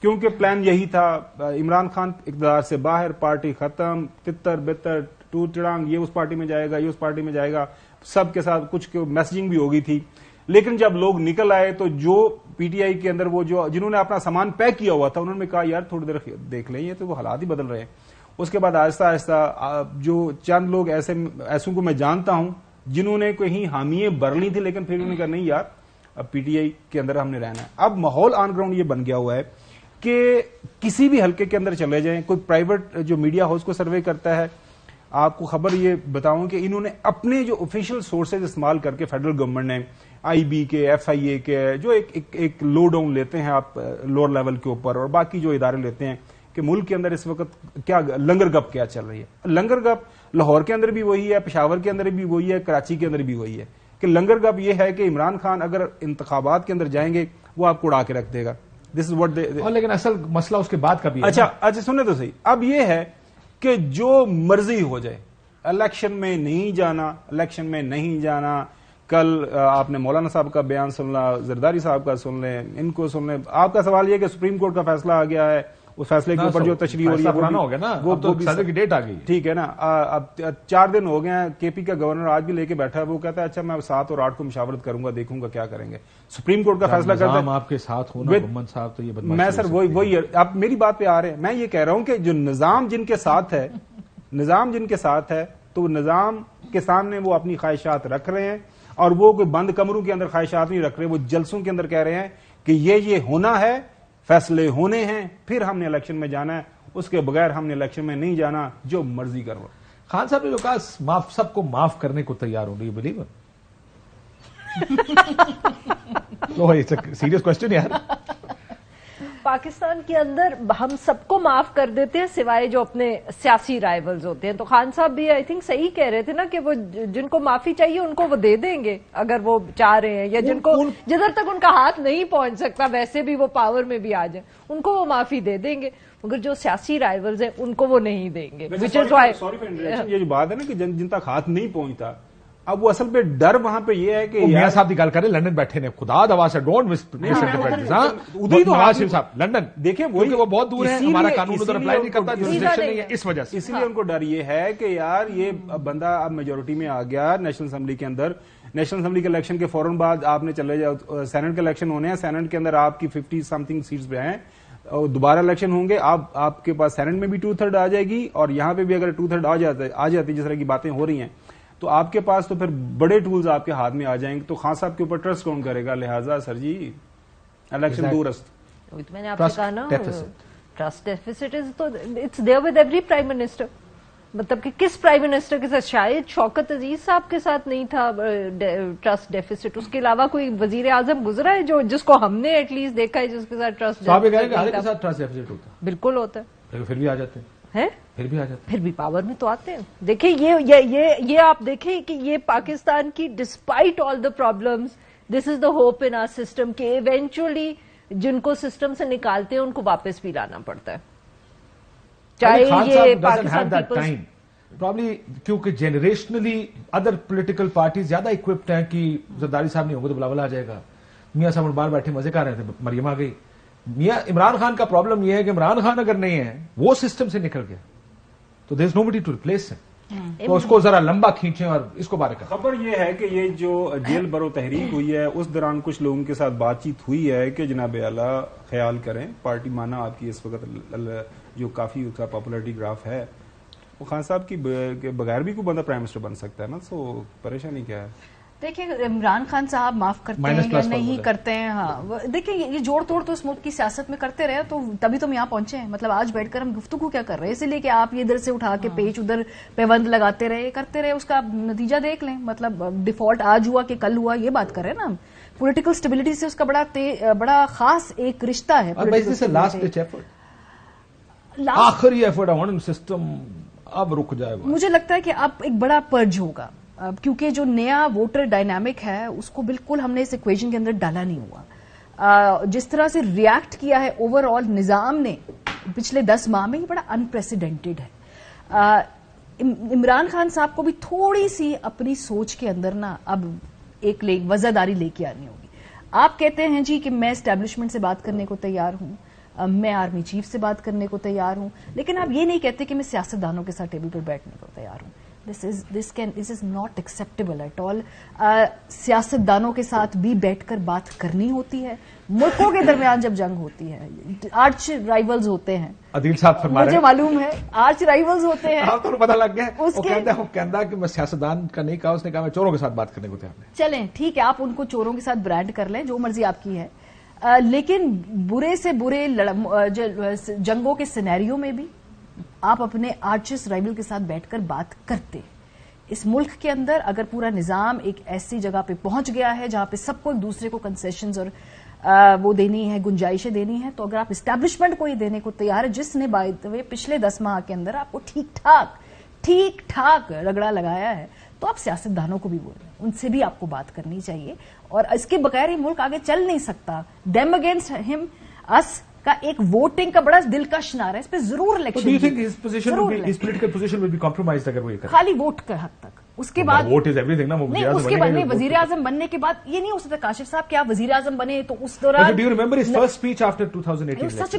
کیونکہ پلان یہی تھا عمران خان اقتدار سے باہر، پارٹی ختم، تتر بتر ٹوٹ ٹڑانگ، یہ اس پارٹی میں جائے گا، یہ اس پارٹی میں جائے گا، سب کے ساتھ کچھ میسجنگ بھی ہو گئی تھی. لیکن جب لوگ نکل آئے تو جو پی ٹی آئی کے اندر وہ جنہوں نے اپنا سامان پیک کیا ہوا تھا انہوں نے کہا یار تھوڑی دیر دیکھ لیں، یہ تو وہ حالات ہی بدل رہے ہیں. اس کے بعد آہستہ آہستہ جو چند لوگ ایسوں کو میں جانتا ہوں جنہوں نے کہیں حامیے بھر لی تھی، لیکن پھر انہوں نے کہا نہیں یار اب پی ٹی آئی کے اندر ہم نے رہنا ہے. اب ماحول آن گراؤنڈ یہ بن گیا ہوا ہے کہ کسی بھی حلقے کے اندر چلے جائیں، کوئی پرائیویٹ جو میڈیا ہاؤس کو سروے کرتا ہے، آپ کو خبر یہ بتاؤں کہ انہوں نے اپنے جو آفیشیل سورسز استعمال کر کے فیڈرل گورنمنٹ نے آئی بی کے، ایف آئی اے کے، جو ایک لو ڈاؤن لیتے ہیں آپ لوور لیول کے اوپر، اور باقی جو ادارے لیتے ہیں کہ ملک کے اندر اس وقت کیا لنگر گپ کیا چل رہی ہے. لنگر گپ لاہور کے اندر بھی وہی ہے، پشاور کے اندر بھی وہی ہے، کراچی کے اندر بھی وہی ہے کہ لنگر گپ یہ ہے کہ عمران خان اگر انتخابات کے اندر جائیں گے وہ آپ کو اڑا کے رکھ دے گا. دس از واٹ لیکن اصل مسئلہ اس کے بعد کا بھی ہے. اچھا سنیں تو صحیح. اب یہ ہے کہ جو مرضی ہو جائے، الیکشن میں نہیں جانا. کل آپ نے مولانا صاحب کا بیان سن لا، زرداری صاحب کا سن لیں، ان کو سن لیں. آپ کا سوال یہ کہ سپریم کورٹ کا فیصلہ آ گیا ہے، اس فیصلے کے اوپر جو تشریح ہو رہی ہے وہ کی ڈیٹ آ گئی، ٹھیک ہے نا. اب 4 دن ہو گئے ہیں، کے پی کا گورنر آج بھی لے کے بیٹھا ہے، وہ کہتا ہے اچھا میں 7 اور 8 کو مشاورت کروں گا، دیکھوں گا کیا کریں گے. سپریم کورٹ کا فیصلہ کرتا ہے آپ کے ساتھ ہونا محمد صاحب تو یہ میں سر وہی آپ میری بات پہ آ رہے ہیں. میں یہ کہہ رہا ہوں کہ جو نظام جن کے ساتھ ہے تو نظام کے سامنے وہ اپنی خواہشات رکھ رہے ہیں، اور وہ کوئی بند کمروں کے اندر خواہشات نہیں رکھ رہے، وہ جلسوں کے اندر کہہ رہے ہیں کہ یہ ہونا ہے، فیصلے ہونے ہیں، پھر ہم نے الیکشن میں جانا ہے، اس کے بغیر ہم نے الیکشن میں نہیں جانا، جو مرضی کرو. خان صاحب نے جو کہا سب کو معاف کرنے کو تیار ہوں گے، بلیو سیریس کوشچن یار. پاکستان کے اندر ہم سب کو معاف کر دیتے ہیں سوائے جو اپنے سیاسی رائیولز ہوتے ہیں. تو خان صاحب بھی آئی تھنک صحیح کہہ رہے تھے نا کہ وہ جن کو معافی چاہیے ان کو وہ دے دیں گے اگر وہ چاہ رہے ہیں، یا جن کو جدھر تک ان کا ہاتھ نہیں پہنچ سکتا ویسے بھی وہ پاور میں بھی آ جائیں ان کو وہ معافی دے دیں گے، مگر جو سیاسی رائیولز ہیں ان کو وہ نہیں دیں گے. یہ جو بات ہے نا کہ جن تک ہاتھ نہیں پہنچتا، اب وہ اصل پہ ڈر وہاں پہ یہ ہے کہ میاں صاحب کی گل کریں، لندن بیٹھے نے، خدا دوا سے ڈونٹ مس نواز شریف صاحب لندن دیکھیں وہ بہت دور ہے، ہمارا قانون ادھر اپلائی نہیں کرتا، اس وجہ سے اسی لیے ان کو ڈر یہ ہے کہ یار یہ بندہ اب میجورٹی میں آ گیا نیشنل اسمبلی کے اندر. نیشنل اسمبلی کے الیکشن کے فوراً بعد آپ نے چلے جاؤ، سینٹ کے الیکشن ہونے ہیں، سینٹ کے اندر آپ کی 50 سمتھنگ سیٹس پہ ہیں، اور دوبارہ الیکشن ہوں گے، آپ کے پاس سینٹ میں بھی 2/3 آ جائے گی، اور یہاں پہ بھی اگر 2/3 آ جاتی جس طرح کی باتیں ہو رہی ہیں تو آپ کے پاس تو پھر بڑے ٹولز آپ کے ہاتھ میں آ جائیں گے, تو خان صاحب کے اوپر ٹرسٹ کون کرے گا؟ لہٰذا سر جی الیکشن دورست. میں نے آپ سے کہا نا ٹرسٹ ڈیفیسٹ از تو it's there with every prime minister. مطلب کہ کس پرائم منسٹر کے ساتھ, شاید شوکت عزیز صاحب کے ساتھ نہیں تھا ٹرسٹ ڈیفیسٹ, اس کے علاوہ کوئی وزیر اعظم گزرا ہے جس کو ہم نے ایٹ لیسٹ دیکھا ہے جس کے ساتھ ٹرسٹ ڈیفیسٹ ہوتا ہے؟ بالکل ہوتا ہے, پھر بھی آ جاتے ہیں, پھر بھی پاور میں تو آتے ہیں. دیکھیں یہ آپ دیکھیں کہ یہ پاکستان کی despite all the problems this is the hope in our system کہ ایونچولی جن کو سسٹم سے نکالتے ہیں ان کو واپس بھی لانا پڑتا ہے. چاہے یہ پاکستان ٹائم پرابلی کیونکہ جنریشنلی ادر پولیٹیکل پارٹیز زیادہ اکوپڈ ہیں کہ زرداری صاحب نہیں ہوں گے تو بلاول آ جائے گا. میاں صاحب باہر بیٹھے مزے کر رہے تھے, مریم آ گئی. میاں عمران خان کا پرابلم یہ ہے کہ عمران خان اگر نہیں ہے, وہ سسٹم سے نکل گیا تو دیر از نو بڈی ٹو ریپلیس ہم. تو اس کو ذرا لمبا کھینچیں اور اس کو بارے کریں. خبر یہ ہے کہ یہ جو جیل برو تحریک ہوئی ہے اس دوران کچھ لوگوں کے ساتھ بات چیت ہوئی ہے کہ جناب اعلیٰ خیال کریں, پارٹی مانا آپ کی اس وقت جو کافی اس کا پاپولرٹی گراف ہے, وہ خان صاحب کی بغیر بھی کوئی بندہ پرائم منسٹر بن سکتا ہے نا, سو پریشانی کیا ہے؟ دیکھیں عمران خان صاحب معاف کرتے ہیں یا نہیں کرتے ہیں, ہاں دیکھیں یہ جوڑ توڑ تو اس ملک کی سیاست میں کرتے رہے, تو تبھی تو ہم یہاں پہنچے ہیں. مطلب آج بیٹھ کر ہم گفتگو کیا کر رہے ہیں, اسی لیے کہ آپ یہ ادھر سے اٹھا کے پیچ ادھر پیوند لگاتے رہے کرتے رہے, اس کا نتیجہ دیکھ لیں. مطلب ڈیفالٹ آج ہوا کہ کل ہوا, یہ بات کر رہے ہیں نا ہم. پولیٹیکل اسٹیبلٹی سے اس کا بڑا خاص ایک رشتہ ہے. آخری ایفرٹ سسٹم اب رک جائے گا. مجھے لگتا ہے کہ اب ایک بڑا پرج ہوگا, کیونکہ جو نیا ووٹر ڈائنامک ہے اس کو بالکل ہم نے اس ایکویشن کے اندر ڈالا نہیں ہوا. جس طرح سے ریئیکٹ کیا ہے اوور آل نظام نے پچھلے 10 ماہ میں, یہ بڑا انپریسیڈنٹڈ ہے. عمران خان صاحب کو بھی تھوڑی سی اپنی سوچ کے اندر نا اب ایک وزاداری لے کے آنی ہوگی. آپ کہتے ہیں جی کہ میں اسٹیبلشمنٹ سے بات کرنے کو تیار ہوں, میں آرمی چیف سے بات کرنے کو تیار ہوں, لیکن آپ یہ نہیں کہتے کہ میں سیاستدانوں کے ساتھ ٹیبل پر بیٹھنے کو تیار ہوں. This is not acceptable at all. سیاستدانوں کے ساتھ بھی بیٹھ کر بات کرنی ہوتی ہے. ملکوں کے درمیان جب جنگ ہوتی ہے, آرچ رائیولز ہوتے ہیں. عدیل صاحب فرما رہے ہیں, مجھے معلوم ہے آرچ رائیولز ہوتے ہیں. آپ کو پتہ لگ گیا. وہ کہتا کہ میں سیاستدان کا نہیں کہا, اس نے کہا میں چوروں کے ساتھ بات کرنے کو تیار. چلیں ٹھیک ہے, آپ ان کو چوروں کے ساتھ برانڈ کر لیں, جو مرضی آپ کی ہے, لیکن برے سے برے جنگوں کے سینیریو میں بھی آپ اپنے آرچس رائیول کے ساتھ بیٹھ کر بات کرتے. اس ملک کے اندر اگر پورا نظام ایک ایسی جگہ پہ پہنچ گیا ہے جہاں پہ سب کو ایک دوسرے کو کنسیشنز اور وہ دینی ہے, گنجائشیں دینی ہے, تو اگر آپ اسٹیبلشمنٹ کو یہ دینے کو تیار ہے جس نے بائی دا وے پچھلے 10 ماہ کے اندر آپ کو ٹھیک ٹھاک رگڑا لگایا ہے, تو آپ سیاستدانوں کو بھی بولیں, ان سے بھی آپ کو بات کرنی چاہیے. اور اس کے بغیر یہ ملک آگے چل نہیں سکتا. دیم اگینسٹ ہم اس کا ایک ووٹنگ کا بڑا دلکش نعرہ ہے, اس پہ ضرور الیکشن خالی ووٹ کا حد تک. اس کے بعد اس کے بعد وزیر اعظم بننے کے بعد یہ نہیں ہو سکتا. کاشف صاحب کیا وزیر اعظم بنے تو اس دوران سچ اے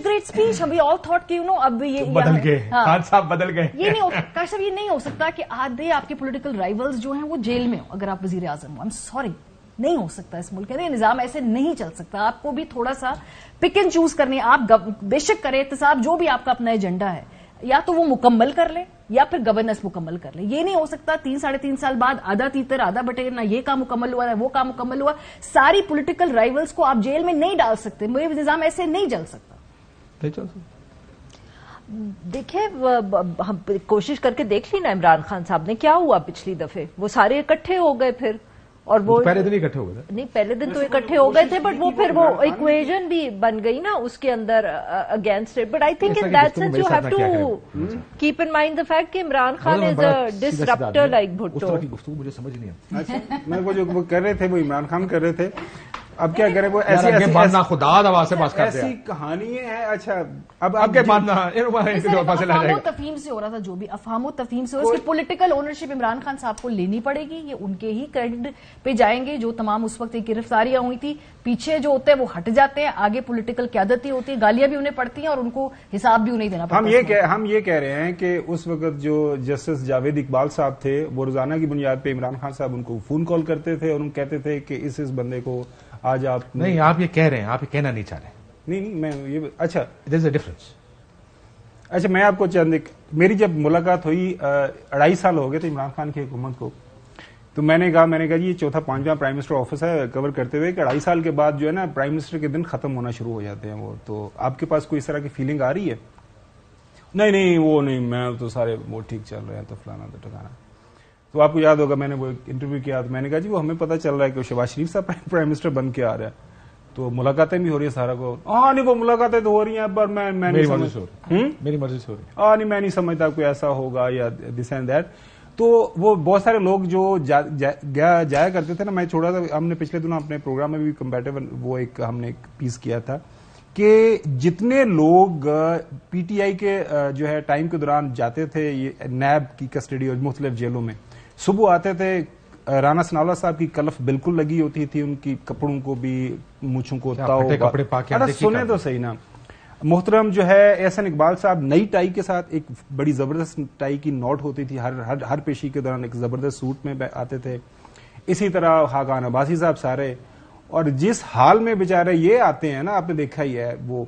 گریٹ اسپیچ, ہم آل تھاٹ کہ اب یہ بدل گئے, خان صاحب بدل گئے. یہ نہیں ہو سکتا کاشف, یہ نہیں ہو سکتا کہ آدھے آپ کے پولیٹیکل رائیولز جو ہیں وہ جیل میں ہو اگر آپ وزیر اعظم ہو. آئی ایم سوری, نہیں ہو سکتا اس ملک کے نظام ایسے نہیں چل سکتا. آپ کو بھی تھوڑا سا پک اینڈ چوز کرنی ہے. آپ بے شک کریں احتساب, جو بھی آپ کا اپنا ایجنڈا ہے, یا تو وہ مکمل کر لیں یا پھر گورننس مکمل کر لیں. یہ نہیں ہو سکتا 3-3.5 سال بعد آدھا تیتر آدھا بٹیر, نہ یہ کام مکمل ہوا نہ وہ کام مکمل ہوا. ساری پولیٹیکل رائیولز کو آپ جیل میں نہیں ڈال سکتے. میرے نظام ایسے نہیں چل سکتا. دیکھیں ہم کوشش کر کے دیکھ لی نا عمران خان صاحب نے کیا ہوا پچھلی دفعے, وہ سارے اکٹھے ہو گئے پھر, اور وہ پہلے دن اکٹھے ہو گئے تھے. نہیں پہلے دن تو اکٹھے ہو گئے تھے, بٹ وہ پھر وہ ایکویژن بھی بن گئی نا اس کے اندر against it. But I think in that sense you have to keep in mind the fact کہ Imran Khan is a disrupter like Bhutto. مجھے سمجھ نہیں آتا. میں وہ جو کر رہے تھے وہ عمران خان کر رہے تھے, اب کیا کریں, وہ ایسی کہانی ہے. اچھا اب کے بعد افہام و تفہیم سے ہو رہا تھا, جو بھی افہام و تفہیم سے, اس کی پولیٹیکل اونرشپ عمران خان صاحب کو لینی پڑے گی. یہ ان کے ہی کریڈٹ پہ جائیں گے جو تمام اس وقت گرفتاریاں ہوئی تھی. پیچھے جو ہوتے ہیں وہ ہٹ جاتے ہیں, آگے پولیٹیکل قیادت ہی ہوتی ہے, گالیاں بھی انہیں پڑتی ہیں اور ان کو حساب بھی انہیں دینا پڑتا ہے. ہم یہ کہہ رہے ہیں کہ اس وقت جو جسٹس جاوید اقبال صاحب تھے وہ روزانہ کی بنیاد پہ عمران خان صاحب ان کو فون کال کرتے تھے اور ان کہتے تھے کہ اس بندے کو آج آپ نہیں, آپ یہ کہہ رہے ہیں, آپ یہ کہنا نہیں چاہ رہے. نہیں میں یہ اچھا دیر از اے ڈفرنس. اچھا میں آپ کو میری جب ملاقات ہوئی 2.5 سال ہو گئے تھے عمران خان کی حکومت کو, تو میں نے کہا جی یہ چوتھا 5واں پرائم منسٹر آفس ہے کور کرتے ہوئے کہ 2.5 سال کے بعد جو ہے نا پرائم منسٹر کے دن ختم ہونا شروع ہو جاتے ہیں وہ. تو آپ کے پاس کوئی اس طرح کی فیلنگ آ رہی ہے؟ نہیں وہ نہیں، میں تو سارے وہ ٹھیک چل رہے ہیں تو فلانا تو ٹھکانا. تو آپ کو یاد ہوگا میں نے وہ انٹرویو کیا تو میں نے کہا جی وہ ہمیں پتا چل رہا ہے کہ شہباز شریف صاحب پرائم منسٹر بن کے آ رہا ہے، تو ملاقاتیں بھی ہو رہی ہیں سارا کو. ہاں نہیں وہ ملاقاتیں تو ہو رہی ہیں پر میں میری مرضی سے ہو رہی. ہاں نہیں میں نہیں سمجھتا کوئی ایسا ہوگا یا دس اینڈ دیٹ. تو وہ بہت سارے لوگ جو جایا کرتے تھے نا، میں چھوڑا تھا، ہم نے پچھلے دنوں اپنے پروگرام میں بھی کمپیٹیبل وہ ایک ہم نے ایک پیس کیا تھا کہ جتنے لوگ پی ٹی آئی کے جو ہے ٹائم کے دوران جاتے تھے یہ نیب کی کسٹڈی اور مختلف جیلوں میں، صبح آتے تھے، رانا ثناءاللہ صاحب کی کلف بالکل لگی ہوتی تھی، ان کی کپڑوں کو بھی مونچھوں کو سنے تو صحیح نا. محترم جو ہے احسن اقبال صاحب نئی ٹائی کے ساتھ ایک بڑی زبردست ٹائی کی نوٹ ہوتی تھی، ہر پیشی کے دوران ایک زبردست سوٹ میں آتے تھے. اسی طرح خاقان عباسی صاحب سارے، اور جس حال میں بیچارے یہ آتے ہیں نا آپ نے دیکھا ہی ہے وہ.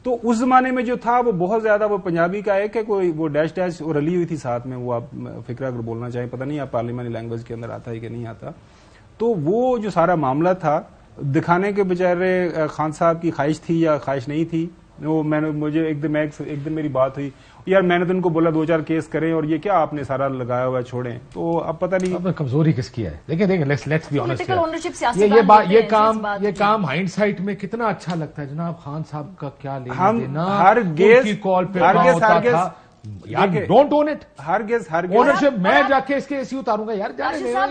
تو اس زمانے میں جو تھا وہ بہت زیادہ وہ پنجابی کا ایک ہے کوئی وہ ڈیش اور رلی ہوئی تھی ساتھ میں، وہ آپ فکرہ اگر بولنا چاہیں، پتہ نہیں آپ پارلیمانی لینگویج کے اندر آتا ہے کہ نہیں آتا. تو وہ جو سارا معاملہ تھا دکھانے کے بیچارے خان صاحب کی خواہش تھی یا خواہش نہیں تھی، وہ مجھے ایک دن میری بات ہوئی یار میں نے تو ان کو بولا 2-4 کیس کریں اور یہ کیا آپ نے سارا لگایا ہوا چھوڑیں. تو اب پتہ نہیں کمزوری کس کی ہے. دیکھیں لیٹس بی آنسٹ، یہ کام ہائنڈ سائٹ میں کتنا اچھا لگتا ہے جناب. خان صاحب کا کیا لینا دینا، ہر گیس کال پہ ڈونٹ اون اٹ، ہرگز اونرشپ میں جا کے اس کے ایسی اتاروں گا یار.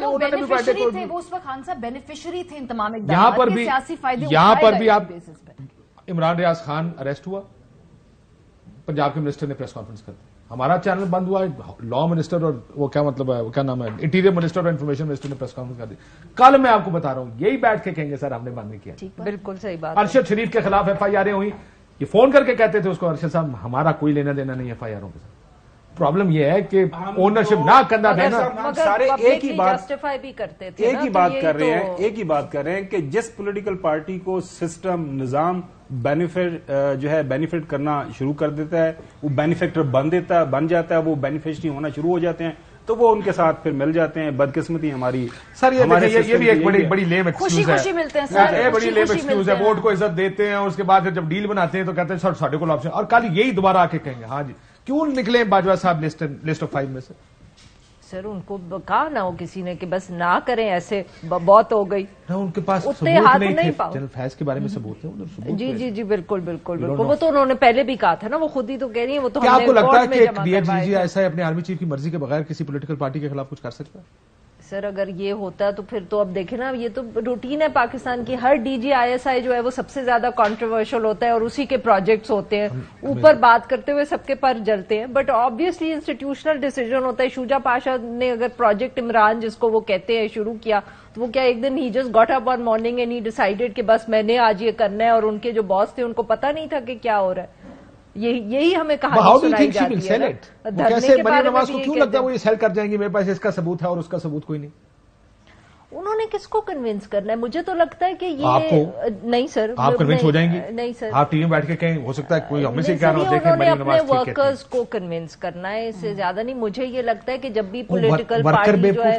وہ اس وقت خان صاحب بینیفیشری تھے ان تمام یہاں پر بھی آپ عمران ریاض خان اریسٹ ہوا، پنجاب کے منسٹر نے پریس کانفرنس کر دی، ہمارا چینل بند ہوا، لا منسٹر اور وہ کیا مطلب ہے کیا نام ہے انٹیریئر منسٹر اور انفارمیشن منسٹر نے پریس کانفرنس کر دی. کل میں آپ کو بتا رہا ہوں یہی بیٹھ کے کہیں گے سر ہم نے بند نہیں کیا. بالکل صحیح بات. ارشد شریف کے خلاف ایف آئی آریں ہوئی، یہ فون کر کے کہتے تھے اس کو ارشد صاحب ہمارا کوئی لینا دینا نہیں ایف آئی آروں کے ساتھ. پرابلم یہ ہے کہ اونرشپ نہ کرنا دینا، سارے ایک ہی بات کر رہے ہیں کہ جس پولیٹیکل پارٹی کو سسٹم نظام بینیفٹ کرنا شروع کر دیتا ہے وہ بینیفیکٹر بن جاتا ہے، وہ بینیفیشری ہونا شروع ہو جاتے ہیں تو وہ ان کے ساتھ پھر مل جاتے ہیں. بدقسمتی ہماری. سر یہ بھی ایک بڑی لیم ایکسکیوز ہے، بڑی لیم ایکسکیوز ہے. ووٹ کو عزت دیتے ہیں اور اس کے بعد جب ڈیل بناتے ہیں تو کہتے ہیں سر ساڈے کو آپشن، اور کل یہی دوبارہ آ کے کہیں گے ہاں جی کیوں نکلے باجوہ صاحب لسٹ آف 5 میں سے. سر ان کو کہا نہ ہو کسی نے کہ بس نہ کریں ایسے، بہت ہو گئی. ان کے پاس ثبوت نہیں تھے جنرل فیض کے بارے میں ثبوت ہے. جی بالکل وہ تو انہوں نے پہلے بھی کہا تھا نا، وہ خود ہی تو کہہ رہی ہیں. وہ تو کیا آپ کو لگتا ہے کہ ڈی ایچ جی ایسا ہے اپنے آرمی چیف کی مرضی کے بغیر کسی پولیٹیکل پارٹی کے خلاف کچھ کر سکتا ہے؟ سر اگر یہ ہوتا تو پھر تو اب دیکھیں نا، یہ تو روٹین ہے پاکستان کی. ہر D G I S I جو ہے وہ سب سے زیادہ کانٹروورشل ہوتا ہے اور اسی کے پروجیکٹس ہوتے ہیں، اوپر بات کرتے ہوئے سب کے پر جلتے ہیں. بٹ آبویسلی انسٹیٹیوشنل ڈیسیجن ہوتا ہے. شوجا پاشا نے اگر پروجیکٹ عمران جس کو وہ کہتے ہیں شروع کیا تو وہ کیا ایک دن ہی just got up one morning and he decided کہ بس میں نے آج یہ کرنا ہے، اور ان کے جو باس تھے ان کو پتا نہیں تھا کہ کیا ہو رہا ہے. یہی ہمیں کہانی سنائی جاتی ہے. کیسے مریم نواز کو کیوں لگتا ہے وہ یہ سیل کر جائیں گی، میرے پاس اس کا ثبوت ہے اور اس کا ثبوت کوئی نہیں؟ انہوں نے کس کو کنونس کرنا ہے؟ مجھے تو لگتا ہے کہ یہ نہیں سر، آپ کنونس ہو جائیں گی. نہیں سر، آپ ٹی وی میں بیٹھ کے کہیں ہو سکتا ہے کوئی ہمیں سے کیا نہ دیکھیں مریم نواز اپنے ورکرز کو کنونس کرنا ہے، اس سے زیادہ نہیں. مجھے یہ لگتا ہے کہ جب بھی پولیٹیکل پارٹی جو ہے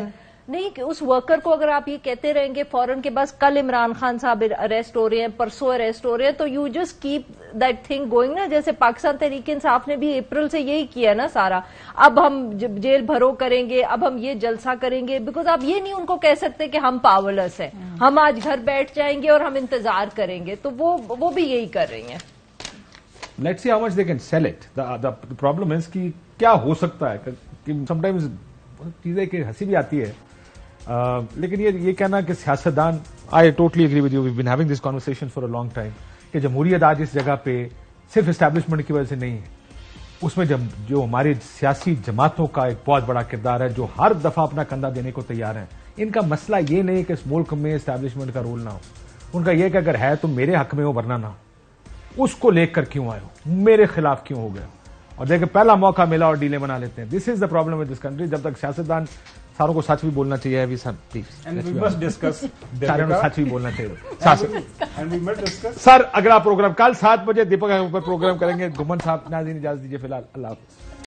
نہیں کہ اس ورکر کو اگر آپ یہ کہتے رہیں گے فوراً کے بس کل عمران خان صاحب اریسٹ ہو رہے ہیں، پرسوں اریسٹ ہو رہے ہیں، تو you just keep that thing going نا. جیسے پاکستان تحریک انصاف نے بھی اپریل سے یہی کیا نا سارا، اب ہم جیل بھرو کریں گے، اب ہم یہ جلسہ کریں گے، بیکاز آپ یہ نہیں ان کو کہہ سکتے کہ ہم پاورلیس ہیں، ہم آج گھر بیٹھ جائیں گے اور ہم انتظار کریں گے. تو وہ بھی یہی کر رہی ہیں. Let's see how much they can sell it. the problem is کہ کیا ہو سکتا ہے کہ سم ٹائمز چیزیں کہ ہنسی بھی آتی ہے، لیکن یہ کہنا کہ سیاستدان، I totally agree with you, we been having this conversation for a long time, کہ جمہوریت آج اس جگہ پہ صرف اسٹیبلشمنٹ کی وجہ سے نہیں ہے. اس میں جو ہماری سیاسی جماعتوں کا ایک بہت بڑا کردار ہے جو ہر دفعہ اپنا کندھا دینے کو تیار ہیں. ان کا مسئلہ یہ نہیں کہ اس ملک میں اسٹیبلشمنٹ کا رول نہ ہو، ان کا یہ کہ اگر ہے تو میرے حق میں ہو ورنہ نہ ہو. اس کو لے کر کیوں آئے ہو، میرے خلاف کیوں ہو گیا، اور دیکھیں پہلا موقع ملا اور ڈیلے بنا لیتے ہیں. This is the problem with this country. جب تک سیاستدان ساروں کو سچ بھی بولنا چاہیے، سچ بھی بولنا چاہیے. سر اگلا پروگرام کل 7 بجے دیپک پر پروگرام کریں گے. گمن صاحب ناظرین اجازت دیجیے فی الحال، اللہ حافظ.